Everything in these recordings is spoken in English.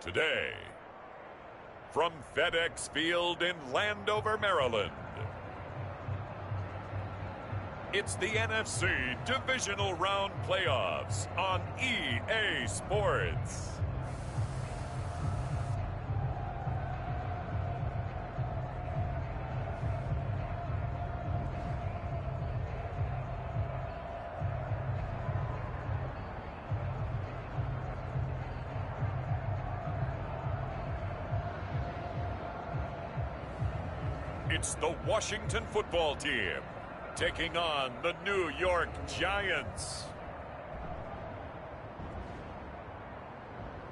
today. From FedEx Field in Landover, Maryland, it's the NFC Divisional Round Playoffs on EA Sports. It's the Washington football team taking on the New York Giants.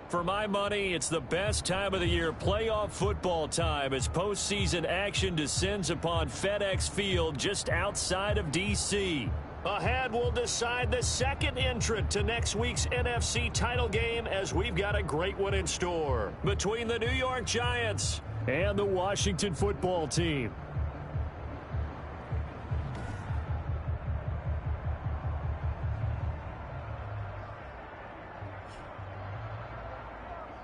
For my money, it's the best time of the year, playoff football time, as postseason action descends upon FedEx Field just outside of D.C. Ahead, we'll decide the second entrant to next week's NFC title game, as we've got a great one in store between the New York Giants and the Washington football team.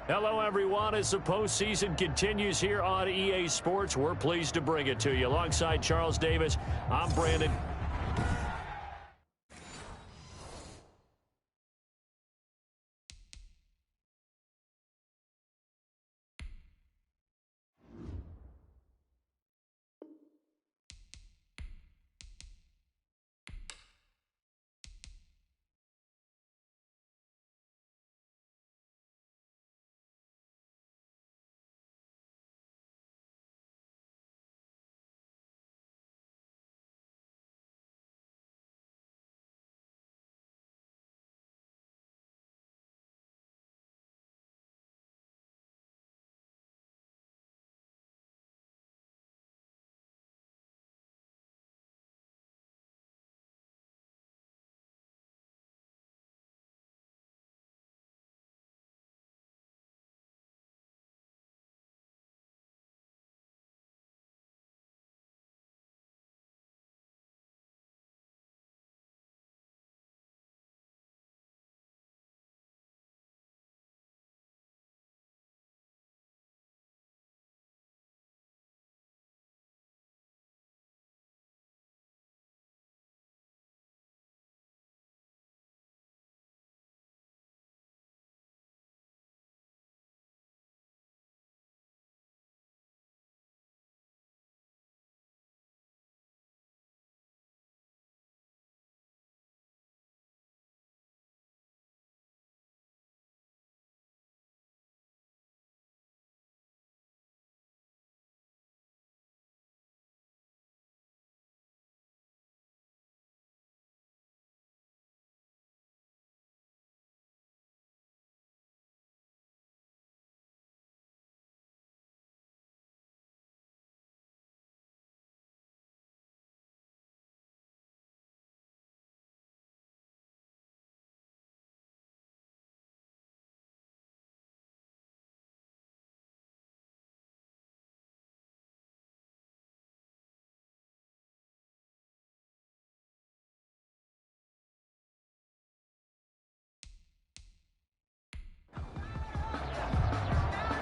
Hello, everyone. As the postseason continues here on EA Sports, we're pleased to bring it to you. Alongside Charles Davis, I'm Brandon.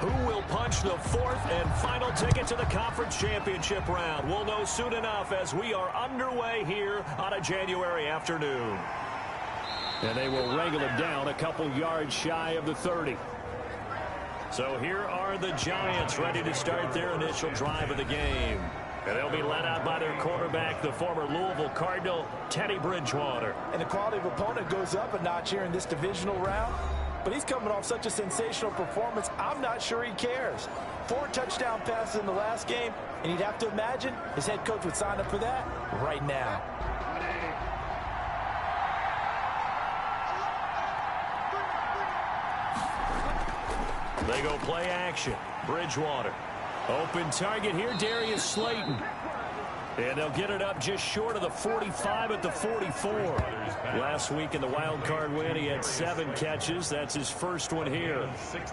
Who will punch the fourth and final ticket to the conference championship round? We'll know soon enough as we are underway here on a January afternoon. And they will wrangle it down a couple yards shy of the 30. So here are the Giants ready to start their initial drive of the game. And they'll be led out by their quarterback, the former Louisville Cardinal, Teddy Bridgewater. And the quality of opponent goes up a notch here in this divisional round. But he's coming off such a sensational performance, I'm not sure he cares. 4 touchdown passes in the last game, and you'd have to imagine his head coach would sign up for that right now. They go play action. Bridgewater. Open target here, Darius Slayton. And they'll get it up just short of the 45 at the 44. Last week in the wild card win, he had 7 catches. That's his first one here.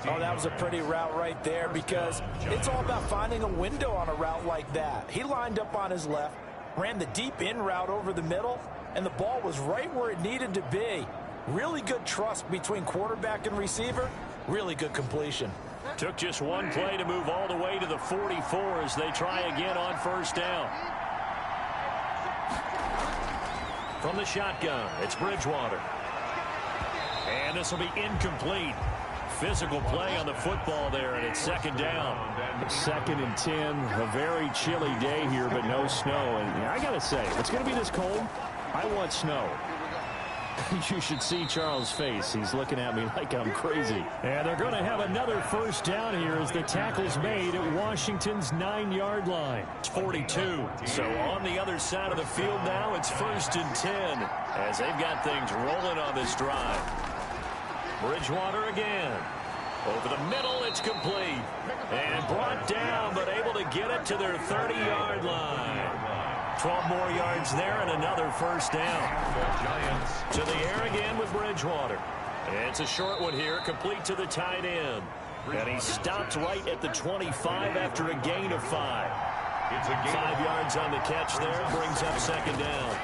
Oh, that was a pretty route right there, because it's all about finding a window on a route like that. He lined up on his left, ran the deep in route over the middle, and the ball was right where it needed to be. Really good trust between quarterback and receiver. Really good completion. Took just one play to move all the way to the 44 as they try again on first down. From the shotgun, it's Bridgewater. And this will be incomplete. Physical play on the football there, and it's second down. 2nd and 10, a very chilly day here, but no snow. And I got to say, if it's going to be this cold, I want snow. You should see Charles' face. He's looking at me like I'm crazy. And they're going to have another first down here as the tackle's made at Washington's 9-yard line. It's 42. So on the other side of the field now, it's 1st and 10 as they've got things rolling on this drive. Bridgewater again. Over the middle, it's complete. And brought down, but able to get it to their 30-yard line. 12 more yards there and another first down. To the air again with Bridgewater. It's a short one here, complete to the tight end. And he stopped right at the 25 after a gain of 5. 5 yards on the catch there, brings up second down.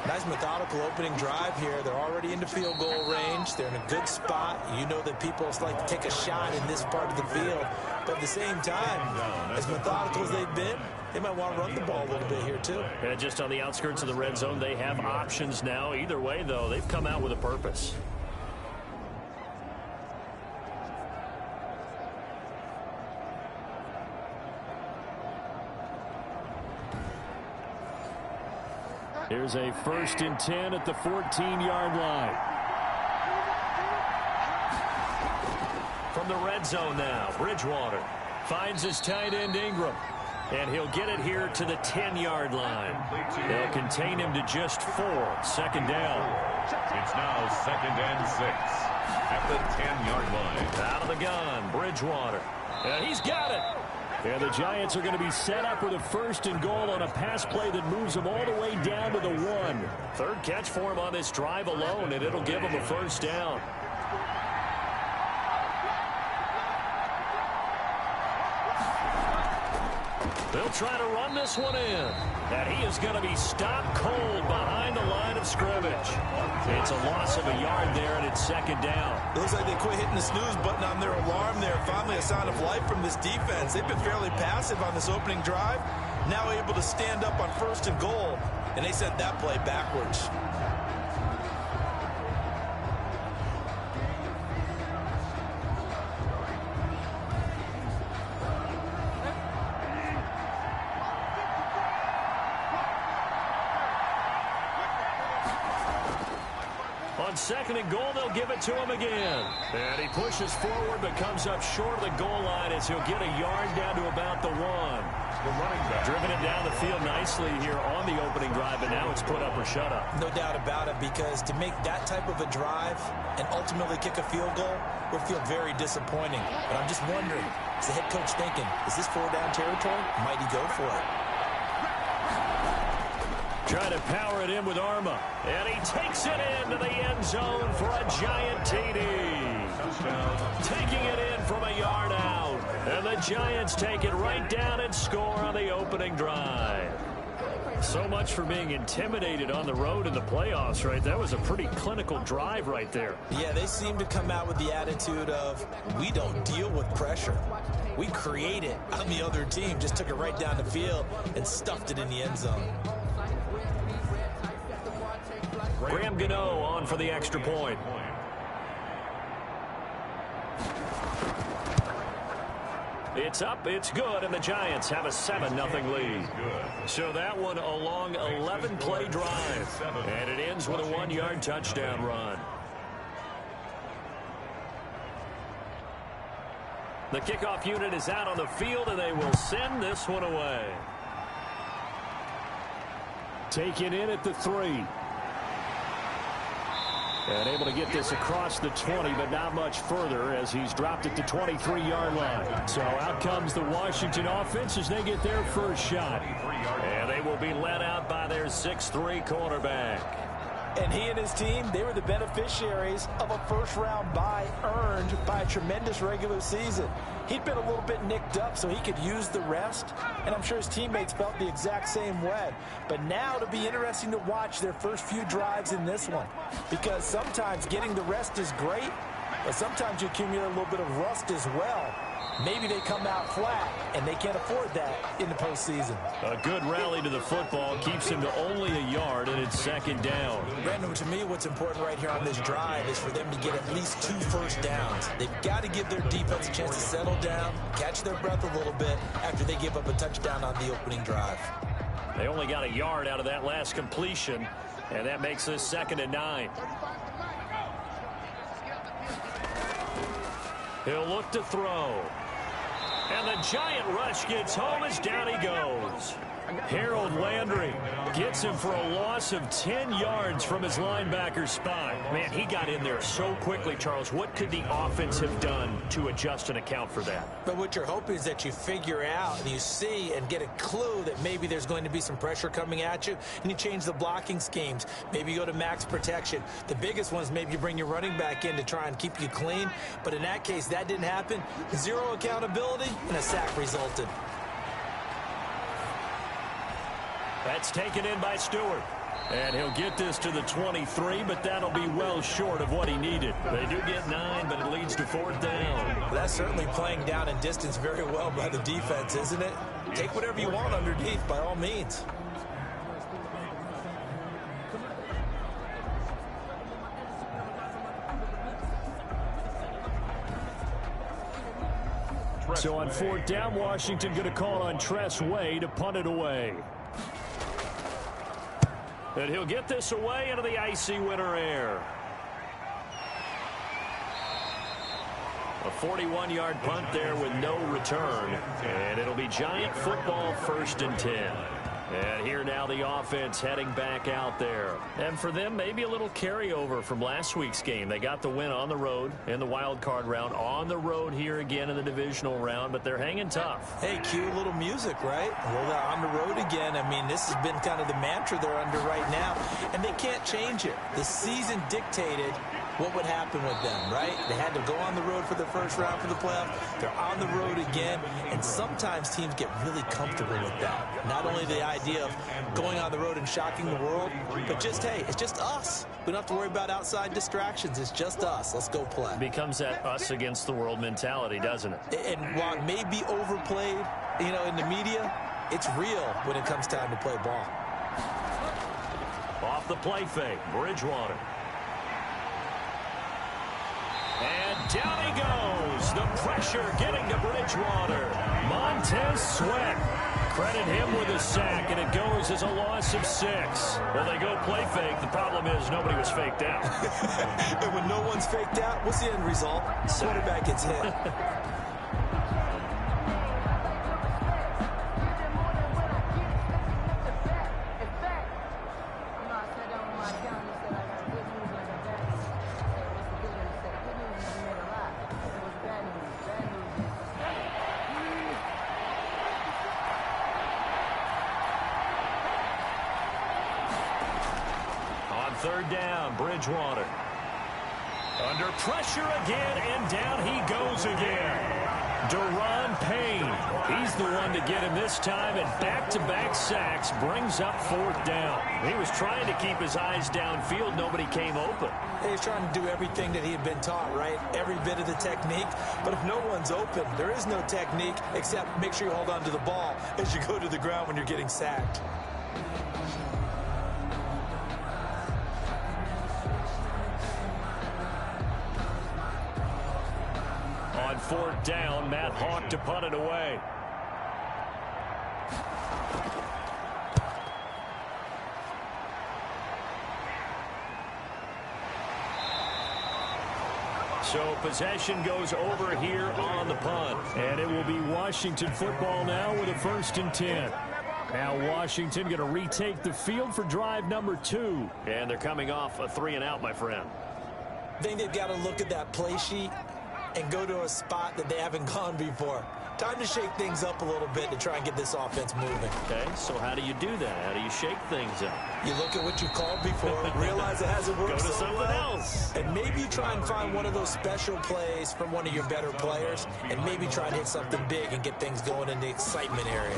Nice methodical opening drive here. They're already into field goal range. They're in a good spot. You know that people like to take a shot in this part of the field. But at the same time, as methodical as they've been, they might want to run the ball a little bit here too. And just on the outskirts of the red zone, they have options now. Either way, though, they've come out with a purpose. Here's a 1st and 10 at the 14-yard line. From the red zone now, Bridgewater finds his tight end Ingram. And he'll get it here to the 10-yard line. They'll contain him to just 4. Second down. It's now 2nd and 6 at the 10-yard line. Out of the gun, Bridgewater. And he's got it. And the Giants are going to be set up with a 1st and goal on a pass play that moves them all the way down to the 1. Third catch for him on this drive alone, and it'll give him a first down. They'll try to run this one in. And he is going to be stopped cold behind the line of scrimmage. It's a loss of a yard there, and it's second down. It looks like they quit hitting the snooze button on their alarm there. Finally a sign of life from this defense. They've been fairly passive on this opening drive. Now able to stand up on 1st and goal, and they sent that play backwards. On 2nd and goal, they'll give it to him again. And he pushes forward but comes up short of the goal line as he'll get a yard down to about the 1. The running back. Driven it down the field nicely here on the opening drive, and now it's put up or shut up. No doubt about it, because to make that type of a drive and ultimately kick a field goal would feel very disappointing. But I'm just wondering, is the head coach thinking, is this 4-down territory? Might he go for it? Trying to power it in with Arma. And he takes it into the end zone for a giant TD. Taking it in from a yard out. And the Giants take it right down and score on the opening drive. So much for being intimidated on the road in the playoffs, right? That was a pretty clinical drive right there. Yeah, they seem to come out with the attitude of, we don't deal with pressure. We create it on the other team. Just took it right down the field and stuffed it in the end zone. Graham Gano on for the extra point. It's up, it's good, and the Giants have a 7-0 lead. So that one a long 11-play drive. And it ends with a 1-yard touchdown run. The kickoff unit is out on the field, and they will send this one away. Taken in at the 3. And able to get this across the 20, but not much further as he's dropped it to 23-yard line. So out comes the Washington offense as they get their first shot. And they will be led out by their 6'3" quarterback. And he and his team, they were the beneficiaries of a first-round bye earned by a tremendous regular season. He'd been a little bit nicked up, so he could use the rest, and I'm sure his teammates felt the exact same way. But now it'll be interesting to watch their first few drives in this one, because sometimes getting the rest is great, but sometimes you accumulate a little bit of rust as well. Maybe they come out flat, and they can't afford that in the postseason. A good rally to the football keeps him to only a yard, and it's second down. Brandon, to me, what's important right here on this drive is for them to get at least 2 first downs. They've got to give their defense a chance to settle down, catch their breath a little bit after they give up a touchdown on the opening drive. They only got a yard out of that last completion, and that makes this 2nd and 9. He'll look to throw. And the giant rush gets home as down he goes. Harold Landry gets him for a loss of 10 yards from his linebacker spot. Man, he got in there so quickly, Charles. What could the offense have done to adjust and account for that? But what you're hoping is that you figure out and you see and get a clue that maybe there's going to be some pressure coming at you, and you change the blocking schemes. Maybe you go to max protection. The biggest one is maybe you bring your running back in to try and keep you clean. But in that case, that didn't happen. 0 accountability, and a sack resulted. That's taken in by Stewart. And he'll get this to the 23, but that'll be well short of what he needed. They do get 9, but it leads to 4th down. Well, that's certainly playing down in distance very well by the defense, isn't it? Take whatever you want underneath, by all means. So on 4th down, Washington going to call on Tress Way to punt it away. And he'll get this away into the icy winter air. A 41-yard punt there with no return. And it'll be Giant football 1st and 10. And here now the offense heading back out there. And for them, maybe a little carryover from last week's game. They got the win on the road in the wild card round. On the road here again in the divisional round, but they're hanging tough. Hey, cue a little music, right? Well, they're on the road again. I mean, this has been kind of the mantra they're under right now, and they can't change it. The season dictated what would happen with them, right? They had to go on the road for the first round for the playoffs. They're on the road again, and sometimes teams get really comfortable with that. Not only the idea of going on the road and shocking the world, but just, hey, it's just us. We don't have to worry about outside distractions. It's just us. Let's go play. It becomes that us against the world mentality, doesn't it? And while it may be overplayed, you know, in the media, it's real when it comes time to play ball. Off the play fake, Bridgewater. And down he goes. The pressure getting to Bridgewater. Montez Sweat. Credit him with a sack, and it goes as a loss of 6. Well, they go play fake. The problem is nobody was faked out. And when no one's faked out, what's the end result? Quarterback gets hit. Third down, Bridgewater. Under pressure again, and down he goes again. Deron Payne. He's the one to get him this time, and back-to-back sacks brings up 4th down. He was trying to keep his eyes downfield. Nobody came open. He's trying to do everything that he had been taught, right? Every bit of the technique. But if no one's open, there is no technique except make sure you hold on to the ball as you go to the ground when you're getting sacked. On 4th down, Matt Hawk to punt it away. So possession goes over here on the punt. And it will be Washington football now with a 1st and 10. Now Washington going to retake the field for drive number 2. And they're coming off a 3-and-out, my friend. I think they've got to look at that play sheet and go to a spot that they haven't gone before. Time to shake things up a little bit to try and get this offense moving. Okay, so how do you do that? How do you shake things up? You look at what you called before, realize it hasn't worked Go to so something well, else. and maybe you try and find one of those special plays from one of your better players, and maybe try and hit something big and get things going in the excitement area.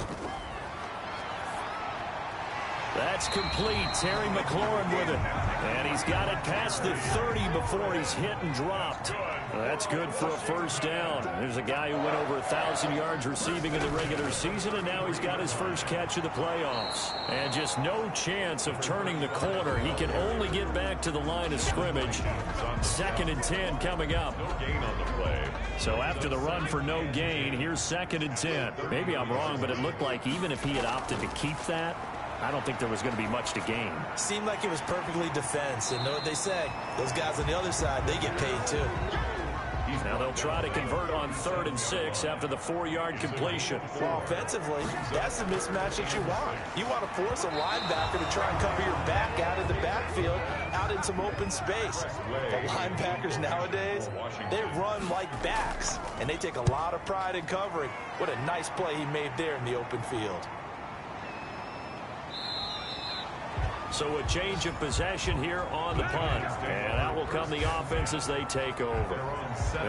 That's complete. Terry McLaurin with it. And he's got it past the 30 before he's hit and dropped. That's good for a first down. There's a guy who went over 1,000 yards receiving in the regular season, and now he's got his first catch of the playoffs. And just no chance of turning the corner. He can only get back to the line of scrimmage. 2nd and 10 coming up. No gain on the play. So after the run for no gain, here's 2nd and 10. Maybe I'm wrong, but it looked like even if he had opted to keep that, I don't think there was going to be much to gain. Seemed like it was perfectly defense, and know what they say. Those guys on the other side, they get paid too. Now they'll try to convert on 3rd and 6 after the 4-yard completion. Well, offensively, that's the mismatch that you want. You want to force a linebacker to try and cover your back out of the backfield, out in some open space. The linebackers nowadays, they run like backs, and they take a lot of pride in covering. What a nice play he made there in the open field. So a change of possession here on the punt. And that will come the offense as they take over.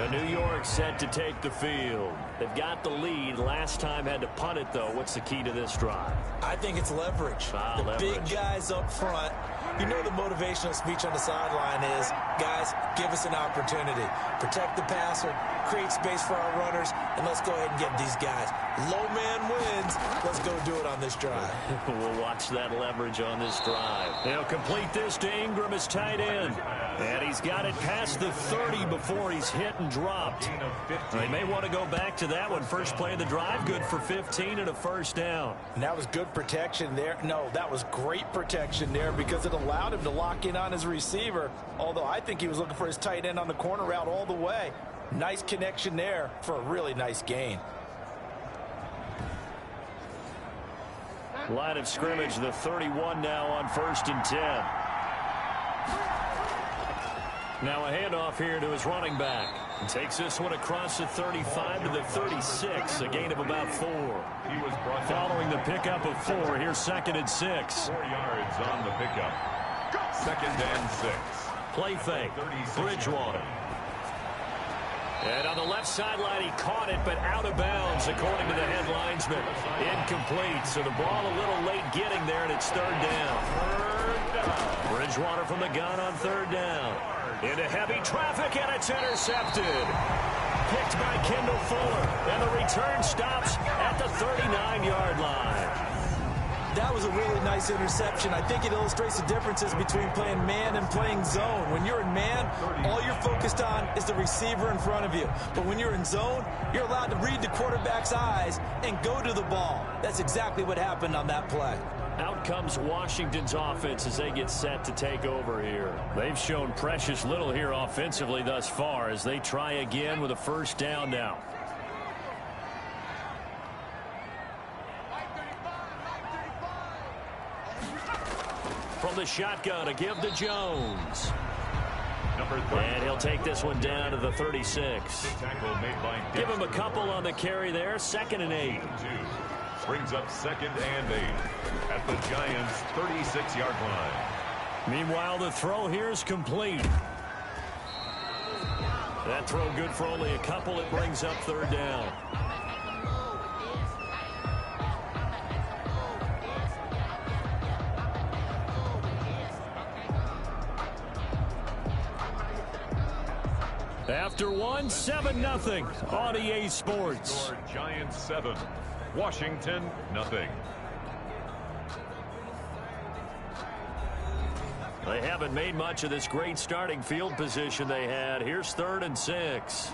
New York set to take the field. They've got the lead. Last time had to punt it, though. What's the key to this drive? I think it's leverage. The big guys up front. You know the motivational speech on the sideline is, guys, give us an opportunity. Protect the passer, create space for our runners, and let's go ahead and get these guys. Low man wins. Let's go do it on this drive. We'll watch that leverage on this drive. He'll complete this to Ingram as tight end. And he's got it past the 30 before he's hit and dropped. They may want to go back to that one. First play of the drive, good for 15 and a first down. And that was good protection there. No, that was great protection there because it allowed him to lock in on his receiver, although I think he was looking for his tight end on the corner route all the way. Nice connection there for a really nice gain. Line of scrimmage, the 31 now on 1st and 10. Now a handoff here to his running back. And takes this one across the 35 to the 36, a gain of about 4. Following the pickup of 4, here's 2nd and 6. 4 yards on the pickup. 2nd and 6. Play fake, Bridgewater. And on the left sideline, he caught it, but out of bounds, according to the head linesman. Incomplete, so the ball a little late getting there, and it's 3rd down. Bridgewater from the gun on 3rd down. Into heavy traffic, and it's intercepted. Picked by Kendall Fuller, and the return stops at the 39-yard line. That was a really nice interception. I think it illustrates the differences between playing man and playing zone. When you're in man, all you're focused on is the receiver in front of you. But when you're in zone, you're allowed to read the quarterback's eyes and go to the ball. That's exactly what happened on that play. Out comes Washington's offense as they get set to take over here. They've shown precious little here offensively thus far as they try again with a first down now. From the shotgun, a give to Jones. And he'll take this one down to the 36. Give him a couple on the carry there. 2nd and 8. Brings up 2nd and 8 at the Giants' 36-yard line. Meanwhile, the throw here is complete. That throw good for only a couple. It brings up 3rd down. After one, 7-0 on EA Sports. Giants 7, Washington nothing. They haven't made much of this great starting field position they had. Here's 3rd and 6.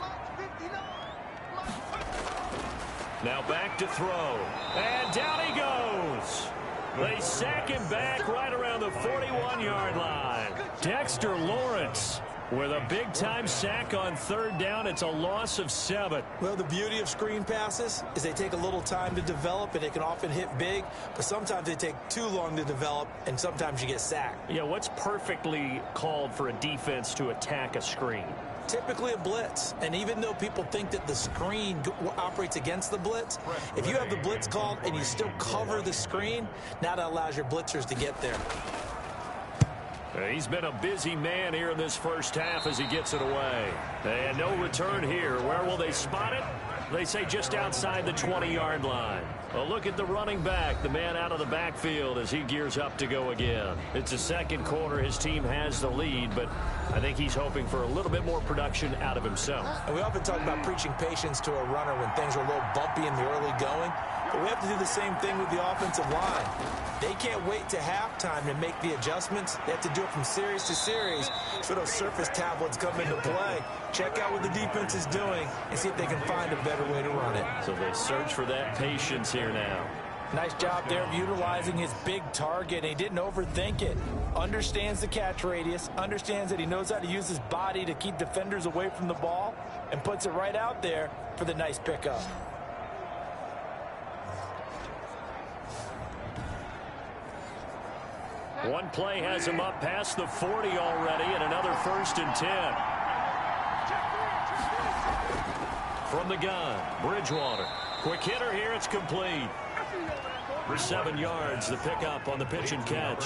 Now back to throw. And down he goes. They sack him back right around the 41-yard line. Dexter Lawrence with a big-time sack on 3rd down. It's a loss of 7. Well, the beauty of screen passes is they take a little time to develop, and they can often hit big, but sometimes they take too long to develop, and sometimes you get sacked. Yeah, what's perfectly called for a defense to attack a screen? typically a blitz. And even though people think that the screen operates against the blitz, if you have the blitz called and you still cover the screen, now that allows your blitzers to get there. He's been a busy man here in this first half as he gets it away. And no return here. Where will they spot it? They say just outside the 20-yard line. A look at the running back, the man out of the backfield as he gears up to go again. It's a second quarter. His team has the lead, but I think he's hoping for a little bit more production out of himself. And we often talk about preaching patience to a runner when things are a little bumpy in the early going, but we have to do the same thing with the offensive line. They can't wait to halftime to make the adjustments. They have to do it from series to series so those surface tablets come into play. Check out what the defense is doing and see if they can find a better way to run it. So they search for that patience here now. Nice job there of utilizing his big target. He didn't overthink it. Understands the catch radius, understands that he knows how to use his body to keep defenders away from the ball, and puts it right out there for the nice pickup. One play has him up past the 40 already, and another 1st and 10. From the gun, Bridgewater. Quick hitter here, it's complete. For 7 yards, the pickup on the pitch and catch.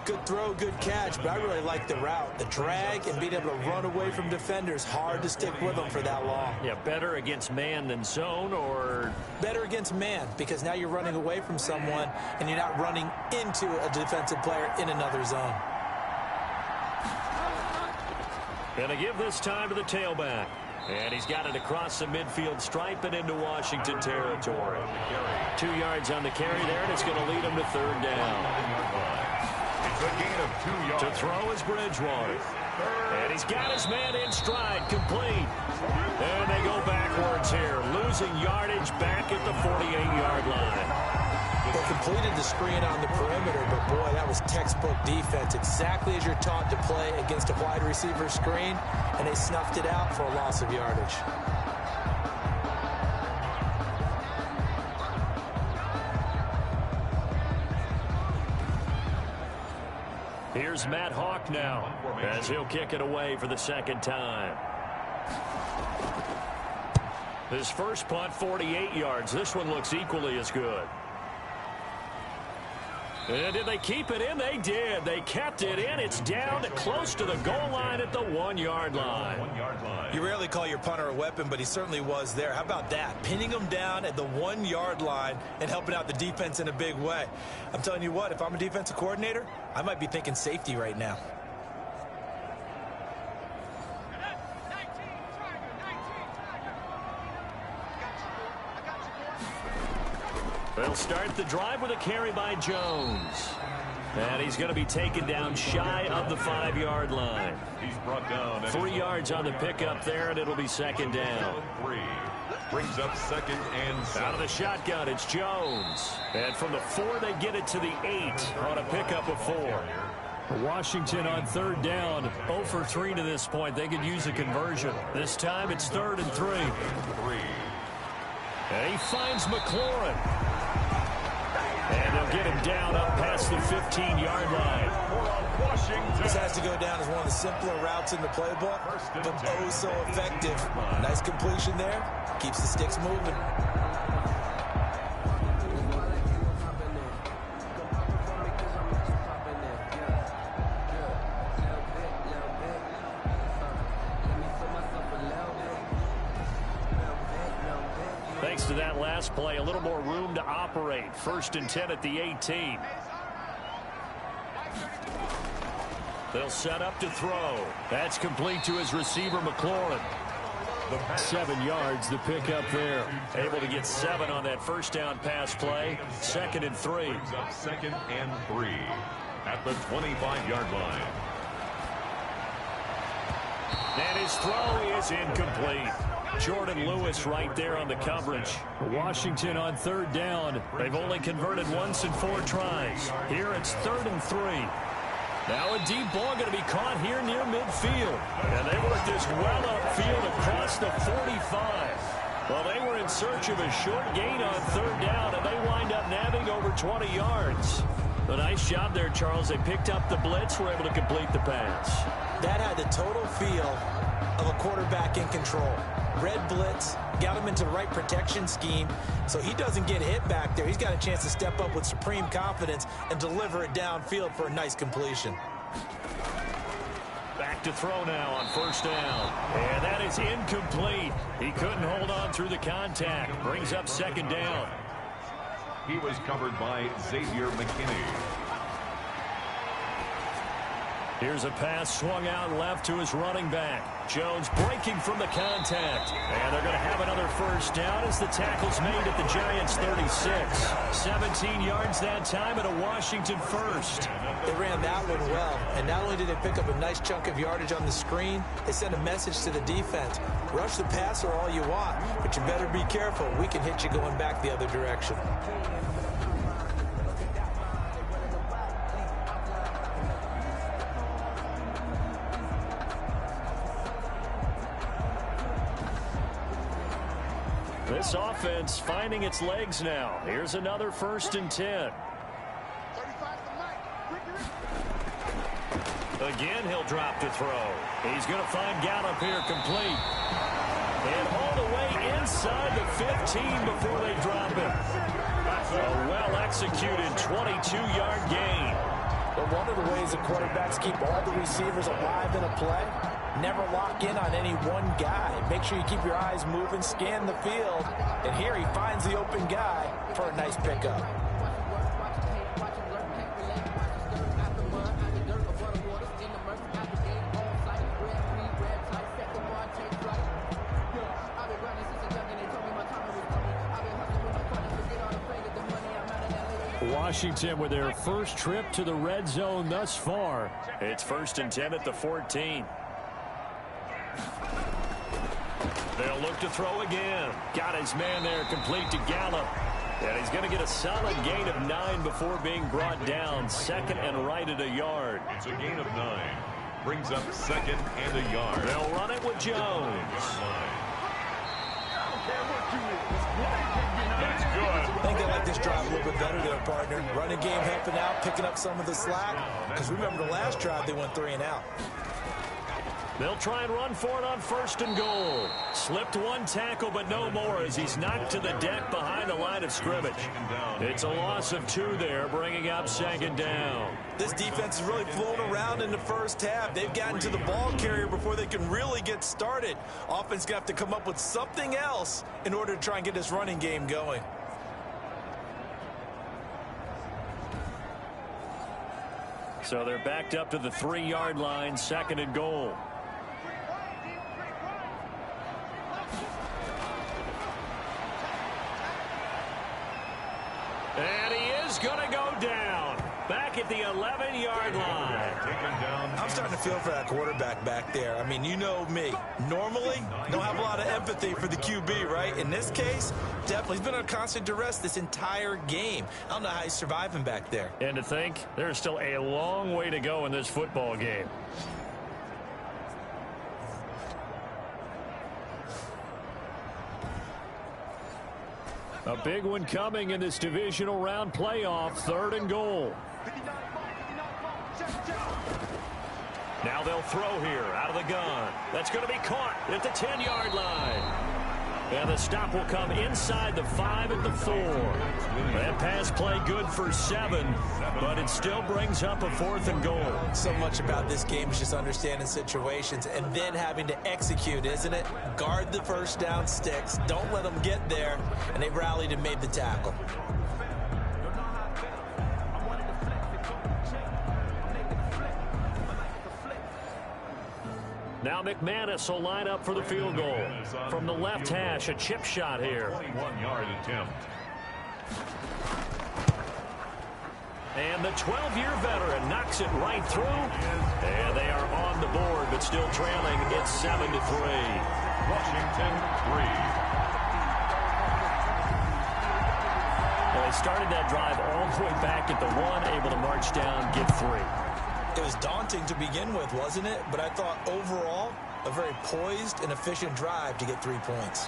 Good throw, good catch, but I really like the route. The drag and being able to run away from defenders. Hard to stick with them for that long. Yeah, better against man than zone, or? Better against man, because now you're running away from someone and you're not running into a defensive player in another zone. Gonna give this time to the tailback. And he's got it across the midfield stripe and into Washington territory. 2 yards on the carry there, and it's going to lead him to 3rd down. It's a gain of 2 yards. To throw is Bridgewater. And he's got his man in stride, complete. And they go backwards here, losing yardage back at the 48-yard line. They completed the screen on the perimeter, but boy, that was textbook defense. Exactly as you're taught to play against a wide receiver screen, and they snuffed it out for a loss of yardage. Here's Matt Hawk now, as he'll kick it away for the 2nd time. His first punt, 48 yards. This one looks equally as good. And did they keep it in? They did. They kept it in. It's down close to the goal line at the 1-yard line. You rarely call your punter a weapon, but he certainly was there. How about that? Pinning him down at the 1-yard line and helping out the defense in a big way. I'm telling you what, if I'm a defensive coordinator, I might be thinking safety right now. They'll start the drive with a carry by Jones. And he's going to be taken down shy of the 5-yard line. He's brought down. 3 yards on the pickup there, and it'll be 2nd down. 3. Brings up 2nd and 7. Out of the shotgun, it's Jones. And from the 4, they get it to the 8 on a pickup of 4. Washington on 3rd down, 0 for 3 to this point. They could use a conversion. This time it's 3rd and 3. And he finds McLaurin. And they'll get him down up past the 15-yard line. This has to go down as one of the simpler routes in the playbook, but oh so effective. Nice completion there. Keeps the sticks moving. Thanks to that last play, a little more room to operate. 1st and 10 at the 18. They'll set up to throw. That's complete to his receiver, McLaurin. 7 yards, the pickup there. Able to get 7 on that 1st down pass play. 2nd and 3. Brings up 2nd and 3 at the 25-yard line. And his throw is incomplete. Jordan Lewis right there on the coverage. Washington on 3rd down. They've only converted once in 4 tries. Here it's 3rd and 3. Now a deep ball going to be caught here near midfield. And they worked this well upfield across the 45. Well, they were in search of a short gain on 3rd down, and they wind up nabbing over 20 yards. A nice job there, Charles. They picked up the blitz, were able to complete the pass. That had the total feel of a quarterback in control. Red blitz, got him into the right protection scheme, so he doesn't get hit back there. He's got a chance to step up with supreme confidence and deliver it downfield for a nice completion. Back to throw now on first down. And that is incomplete. He couldn't hold on through the contact. Brings up second down. He was covered by Xavier McKinney. Here's a pass swung out left to his running back. Jones breaking from the contact. And they're going to have another first down as the tackle's made at the Giants' 36. 17 yards that time and a Washington first. They ran that one well, and not only did they pick up a nice chunk of yardage on the screen, they sent a message to the defense. Rush the passer all you want, but you better be careful. We can hit you going back the other direction. This offense finding its legs now. Here's another 1st and 10. Again, he'll drop to throw. He's going to find Gallup here complete. And all the way inside the 15 before they drop him. A well-executed 22-yard gain. But one of the ways the quarterbacks keep all the receivers alive in a play, never lock in on any one guy. Make sure you keep your eyes moving, scan the field. And here he finds the open guy for a nice pickup. Washington with their first trip to the red zone thus far. It's 1st and 10 at the 14. They'll look to throw again. Got his man there complete to Gallup. And he's going to get a solid gain of 9 before being brought down. 2nd and right at a yard. It's a gain of 9. Brings up 2nd and a yard. They'll run it with Jones. That's good. I think they like this drive a little bit better there, partner. Running game helping out, picking up some of the slack. Because remember the last drive, they went 3 and out. They'll try and run for it on 1st and goal. Slipped one tackle, but no more as he's knocked to the deck behind the line of scrimmage. It's a loss of 2 there, bringing up 2nd down. This defense is really flown around in the first half. They've gotten to the ball carrier before they can really get started. Offense got to come up with something else in order to try and get this running game going. So they're backed up to the 3-yard line, 2nd and goal. And he is going to go down. Back at the 11-yard line. I'm starting to feel for that quarterback back there. I mean, you know me. Normally, don't have a lot of empathy for the QB, right? In this case, definitely. He's been under constant duress this entire game. I don't know how he's surviving back there. And to think, there's still a long way to go in this football game. A big one coming in this divisional round playoff, 3rd and goal. Now they'll throw here out of the gun. That's going to be caught at the 10-yard line. And the stop will come inside the 5 at the 4. That pass play good for 7, but it still brings up a 4th and goal. So much about this game is just understanding situations and then having to execute, isn't it? Guard the first down sticks. Don't let them get there. And they rallied and made the tackle. Now McManus will line up for the field goal. From the left hash, a chip shot here. 21-yard attempt. And the 12-year veteran knocks it right through. And they are on the board, but still trailing. It's 7-3. Washington 3. Well, they started that drive all the way back at the 1, able to march down, get 3. It was daunting to begin with, wasn't it? But I thought overall, a very poised and efficient drive to get 3 points.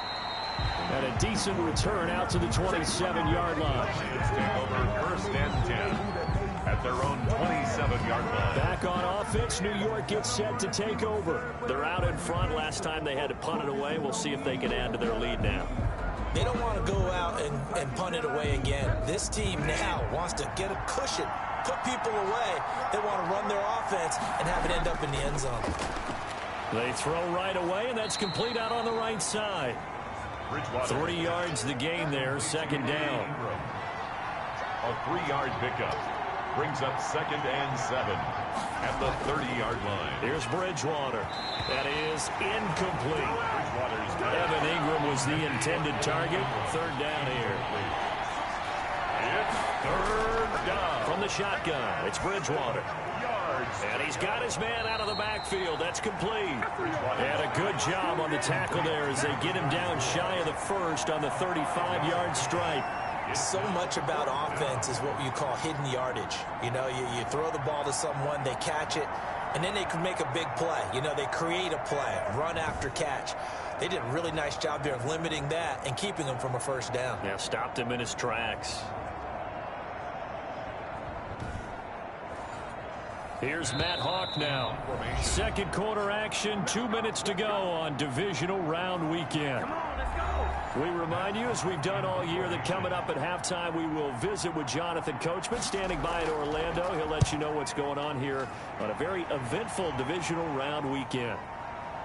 And a decent return out to the 27-yard line. Take over 1st and 10. at their own 27-yard line. Back on offense, New York gets set to take over. They're out in front. Last time they had to punt it away. We'll see if they can add to their lead now. They don't want to go out and punt it away again. This team now wants to get a cushion, put people away. They want to run their offense and have it end up in the end zone. They throw right away, and that's complete out on the right side. 3 yards the gain there, second down. A 3-yard pickup brings up 2nd and 7 at the 30-yard line. Here's Bridgewater. That is incomplete. Evan Ingram was the intended target. Third down here. It's third down. From the shotgun, it's Bridgewater. And he's got his man out of the backfield. That's complete. And a good job on the tackle there as they get him down shy of the first on the 35-yard stripe. So much about offense is what you call hidden yardage. You know, you throw the ball to someone, they catch it, and then they can make a big play. You know, they create a play, run after catch. They did a really nice job there of limiting that and keeping him from a first down. Yeah, stopped him in his tracks. Here's Matt Hawk now. Second quarter action, 2 minutes to go on divisional round weekend. We remind you, as we've done all year, that coming up at halftime, we will visit with Jonathan Coachman standing by in Orlando. He'll let you know what's going on here on a very eventful divisional round weekend.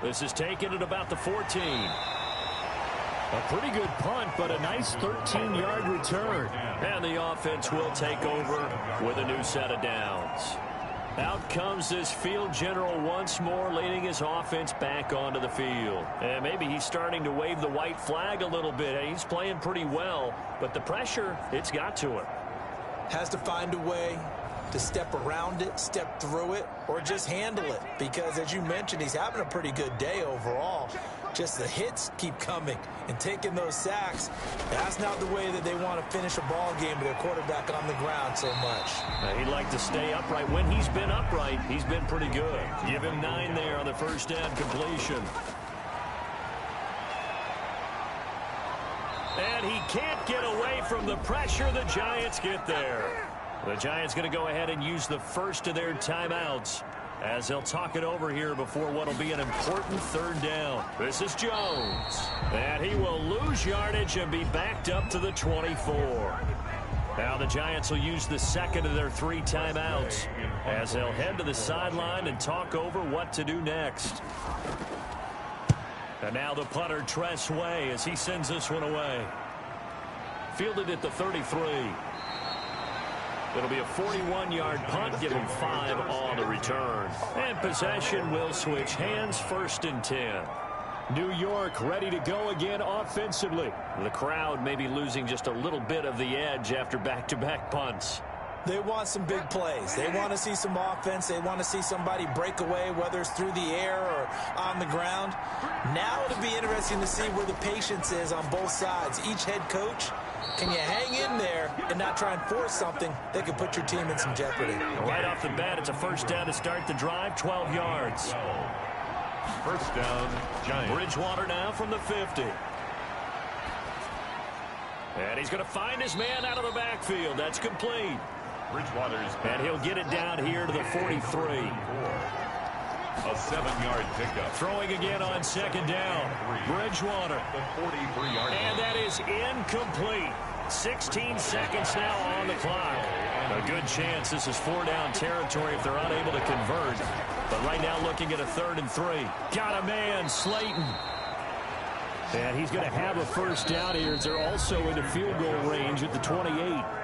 This is taken at about the 14. A pretty good punt, but a nice 13-yard return. And the offense will take over with a new set of downs. Out comes this field general once more, leading his offense back onto the field. And maybe he's starting to wave the white flag a little bit. He's playing pretty well, but the pressure, it's got to him. Has to find a way to step around it, step through it, or just handle it. Because, as you mentioned, he's having a pretty good day overall. Just the hits keep coming and taking those sacks. That's not the way that they want to finish a ball game with their quarterback on the ground so much. He'd like to stay upright. When he's been upright, he's been pretty good. Give him 9 there on the first down completion. And he can't get away from the pressure. The Giants get there. The Giants going to go ahead and use the first of their timeouts as they'll talk it over here before what will be an important third down. This is Jones. And he will lose yardage and be backed up to the 24. Now the Giants will use the second of their 3 timeouts as they'll head to the sideline and talk over what to do next. And now the punter, Tress Way, as he sends this one away. Fielded at the 33. It'll be a 41-yard punt, give him 5 on the return. And possession will switch hands, 1st and 10. New York ready to go again offensively. The crowd may be losing just a little bit of the edge after back-to-back punts. They want some big plays. They want to see some offense. They want to see somebody break away, whether it's through the air or on the ground. Now it'll be interesting to see where the patience is on both sides. Each head coach, can you hang in there and not try and force something that could put your team in some jeopardy? Right off the bat, it's a first down to start the drive, 12 yards. First down, Giants. Bridgewater now from the 50. And he's going to find his man out of the backfield. That's complete. Bridgewater's and he'll get it down here to the 43. A 7-yard pickup. Throwing again on second down. Bridgewater. The 43-yard. And that is incomplete. 16 seconds now on the clock. A good chance this is 4-down territory if they're unable to convert. But right now looking at a 3rd and 3. Got a man, Slayton. And he's going to have a first down here as they're also into field goal range at the 28.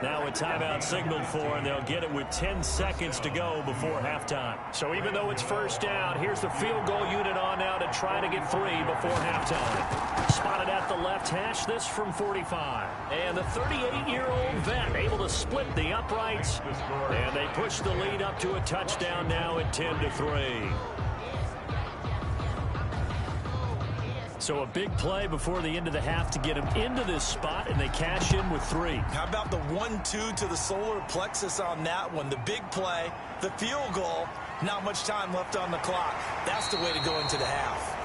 Now a timeout signaled for, and they'll get it with 10 seconds to go before halftime. So even though it's first down, here's the field goal unit on now to try to get 3 before halftime. Spotted at the left hash, this from 45. And the 38-year-old vet able to split the uprights. And they push the lead up to a touchdown now at 10-3. So a big play before the end of the half to get him into this spot, and they cash in with 3. How about the 1-2 to the solar plexus on that one? The big play, the field goal, not much time left on the clock. That's the way to go into the half.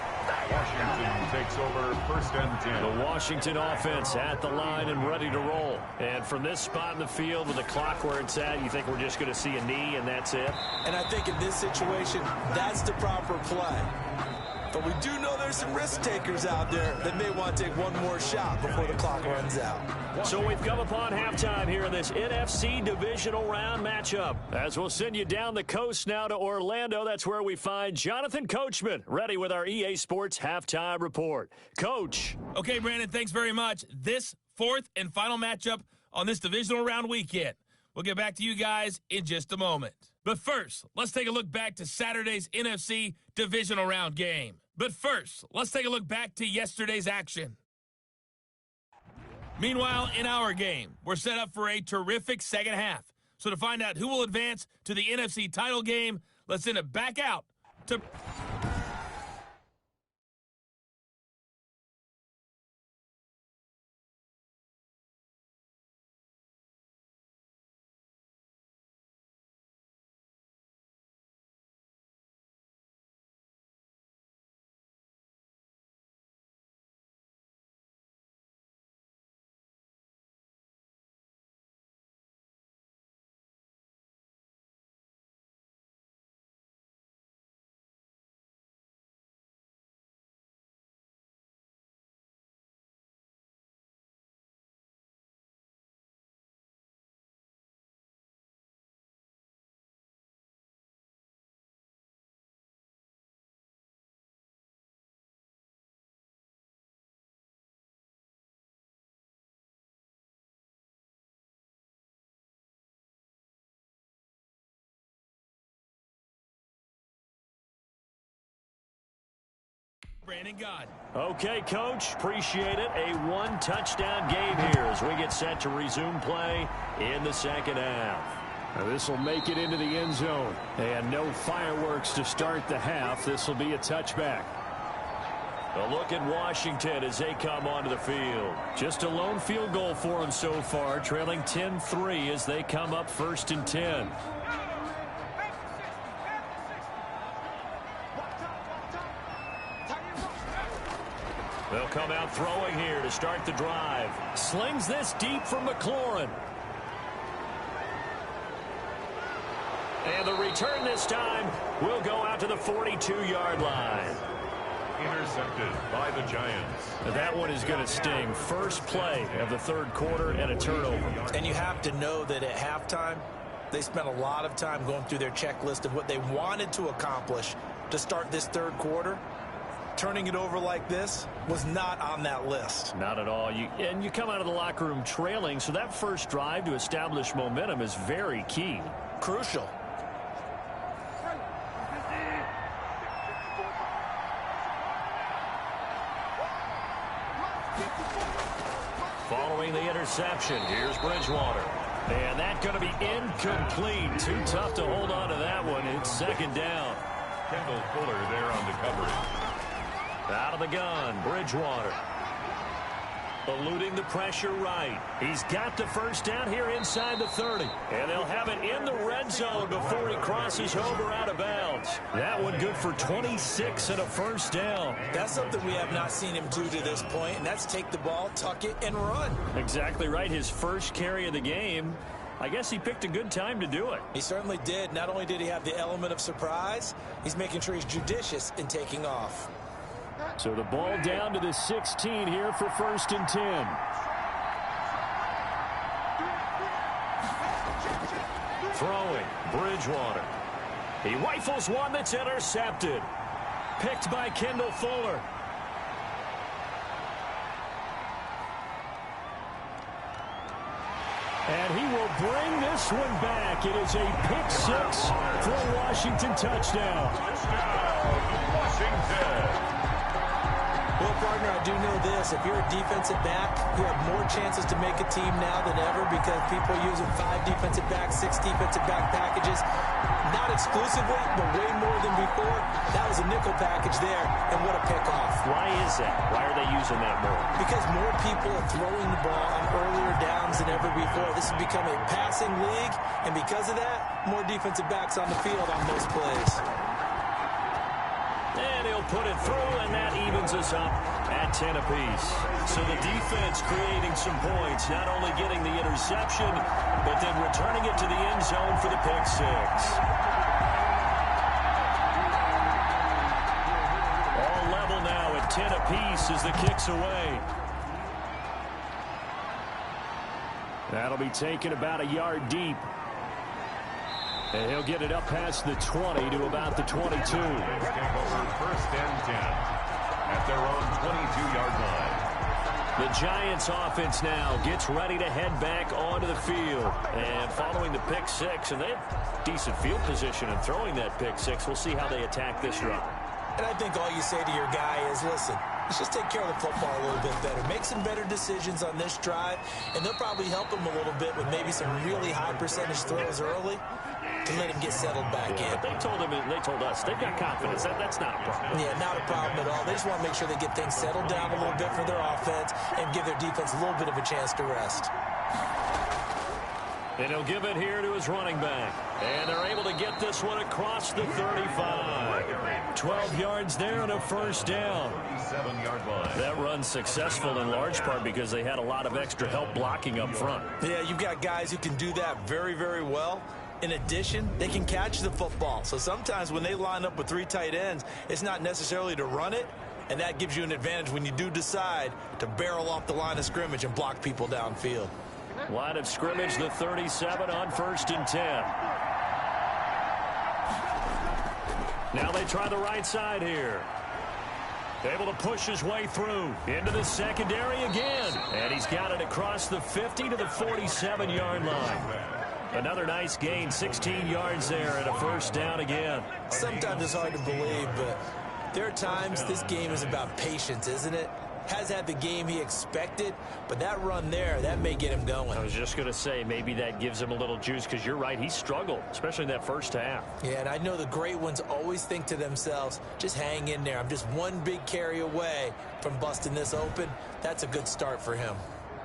Washington takes over 1st and 10. The Washington offense at the line and ready to roll. And from this spot in the field with the clock where it's at, you think we're just going to see a knee and that's it? And I think in this situation, that's the proper play. But we do know there's some risk takers out there that may want to take one more shot before the clock runs out. So we've come upon halftime here in this NFC divisional round matchup. As we'll send you down the coast now to Orlando, that's where we find Jonathan Coachman, ready with our EA Sports halftime report. Coach. Okay, Brandon, thanks very much. This 4th and final matchup on this divisional round weekend. We'll get back to you guys in just a moment. But first, let's take a look back to Saturday's NFC divisional round game. But first, let's take a look back to yesterday's action. Meanwhile, in our game, we're set up for a terrific second half. So to find out who will advance to the NFC title game, let's send it back out to... Brandon God. Okay, Coach, appreciate it. A one-touchdown game here as we get set to resume play in the second half. This will make it into the end zone. And no fireworks to start the half. This will be a touchback. A look at Washington as they come onto the field. Just a lone field goal for them so far, trailing 10-3 as they come up 1st and 10. They'll come out throwing here to start the drive. Slings this deep from McLaurin. And the return this time will go out to the 42-yard line. Intercepted by the Giants. That one is going to sting. First play of the 3rd quarter and a turnover. And you have to know that at halftime, they spent a lot of time going through their checklist of what they wanted to accomplish to start this 3rd quarter. Turning it over like this was not on that list. Not at all. And you come out of the locker room trailing, so that first drive to establish momentum is very key. Crucial. Following the interception, here's Bridgewater. And that's going to be incomplete. Too tough to hold on to that one. It's 2nd down. Kendall Fuller there on the coverage. Out of the gun, Bridgewater. Eluding the pressure right. He's got the first down here inside the 30. And they'll have it in the red zone before he crosses over out of bounds. That one good for 26 and a first down. That's something we have not seen him do to this point, and that's take the ball, tuck it, and run. Exactly right. His first carry of the game. I guess he picked a good time to do it. He certainly did. Not only did he have the element of surprise, he's making sure he's judicious in taking off. So the ball down to the 16 here for 1st and 10. Throwing, Bridgewater. He rifles one that's intercepted. Picked by Kendall Fuller. And he will bring this one back. It is a pick-6 for a Washington touchdown. Washington. Well, partner, I do know this. If you're a defensive back, you have more chances to make a team now than ever because people are using 5 defensive backs, 6 defensive back packages. Not exclusively, but way more than before. That was a nickel package there, and what a pickoff. Why is that? Why are they using that more? Because more people are throwing the ball on earlier downs than ever before. This has become a passing league, and because of that, more defensive backs on the field on most plays. And he'll He'll put it through, and that evens us up at 10 apiece. So the defense creating some points, not only getting the interception, but then returning it to the end zone for the pick six. All level now at 10 apiece as the kick's away. That'll be taken about a yard deep. And he'll get it up past the 20 to about the 22. First and 10 at their own 22-yard line. The Giants offense now gets ready to head back onto the field. And following the pick six, and they have decent field position in throwing that pick six. We'll see how they attack this drive. And I think all you say to your guy is, listen, let's just take care of the football a little bit better. Make some better decisions on this drive, and they'll probably help him a little bit with maybe some really high percentage throws early to let him get settled back in. But they told us they've got confidence. That's not a problem. Yeah, not a problem at all. They just want to make sure they get things settled down a little bit for their offense and give their defense a little bit of a chance to rest. And he'll give it here to his running back. And they're able to get this one across the 35. 12 yards there and a first down. 37-yard line. That run's successful in large part because they had a lot of extra help blocking up front. Yeah, you've got guys who can do that very, very well. In addition, they can catch the football. So sometimes when they line up with three tight ends, it's not necessarily to run it, and that gives you an advantage when you do decide to barrel off the line of scrimmage and block people downfield. Line of scrimmage, the 37 on 1st and 10. Now they try the right side here. Able to push his way through into the secondary again. And he's got it across the 50 to the 47-yard line. Another nice gain, 16 yards there and a first down again. Sometimes it's hard to believe, but there are times this game is about patience, isn't it? Has had the game he expected, but that run there, that may get him going. I was just going to say, maybe that gives him a little juice because you're right, he struggled, especially in that first half. Yeah, and I know the great ones always think to themselves, just hang in there. I'm just one big carry away from busting this open. That's a good start for him.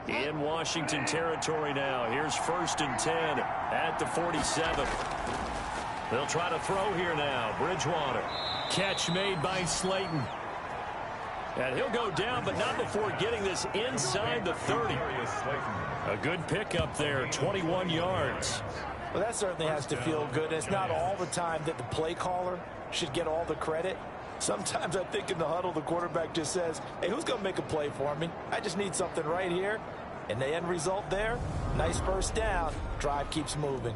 In Washington territory now. Here's 1st and 10 at the 47. They'll try to throw here now. Bridgewater. Catch made by Slayton. And he'll go down, but not before getting this inside the 30. A good pickup there, 21 yards. Well, that certainly has to feel good. It's not all the time that the play caller should get all the credit. Sometimes I think in the huddle, the quarterback just says, hey, who's going to make a play for me? I just need something right here. And the end result there, nice first down. Drive keeps moving.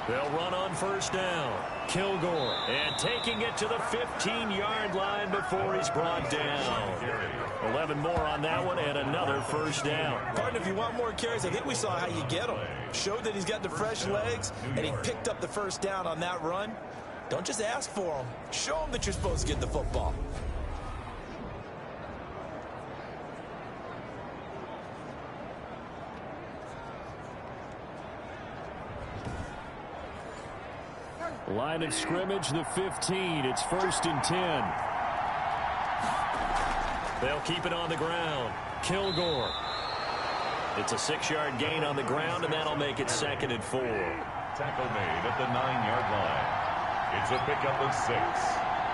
They'll run on first down. Kilgore, and taking it to the 15-yard line before he's brought down. 11 more on that one, and another first down. Partner, if you want more carries, I think we saw how you get him. Showed that he's got the fresh legs, and he picked up the first down on that run. Don't just ask for him. Show him that you're supposed to get the football. Line of scrimmage, the 15. It's 1st and 10. They'll keep it on the ground. Kilgore. It's a 6-yard gain on the ground, and that'll make it 2nd and 4. Tackle made at the 9-yard line. It's a pickup of 6.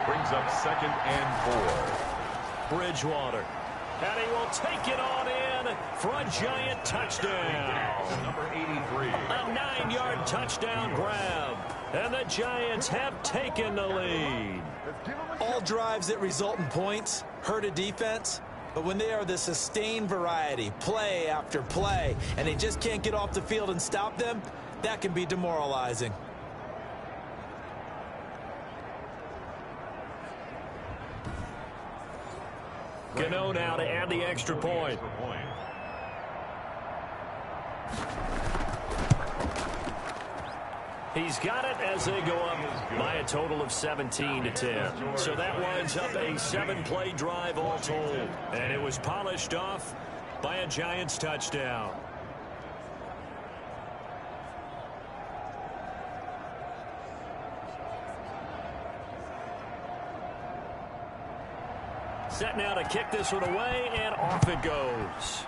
Brings up 2nd and 4. Bridgewater. And he will take it on in for a Giant touchdown. Number 83. A 9-yard touchdown grab. And the Giants have taken the lead. All drives that result in points hurt a defense, but when they are the sustained variety, play after play, and they just can't get off the field and stop them, that can be demoralizing. Gano now to add the extra point. He's got it as they go up by a total of 17-10. So that winds up a 7-play drive all told. And it was polished off by a Giants touchdown. Set now to kick this one away, and off it goes.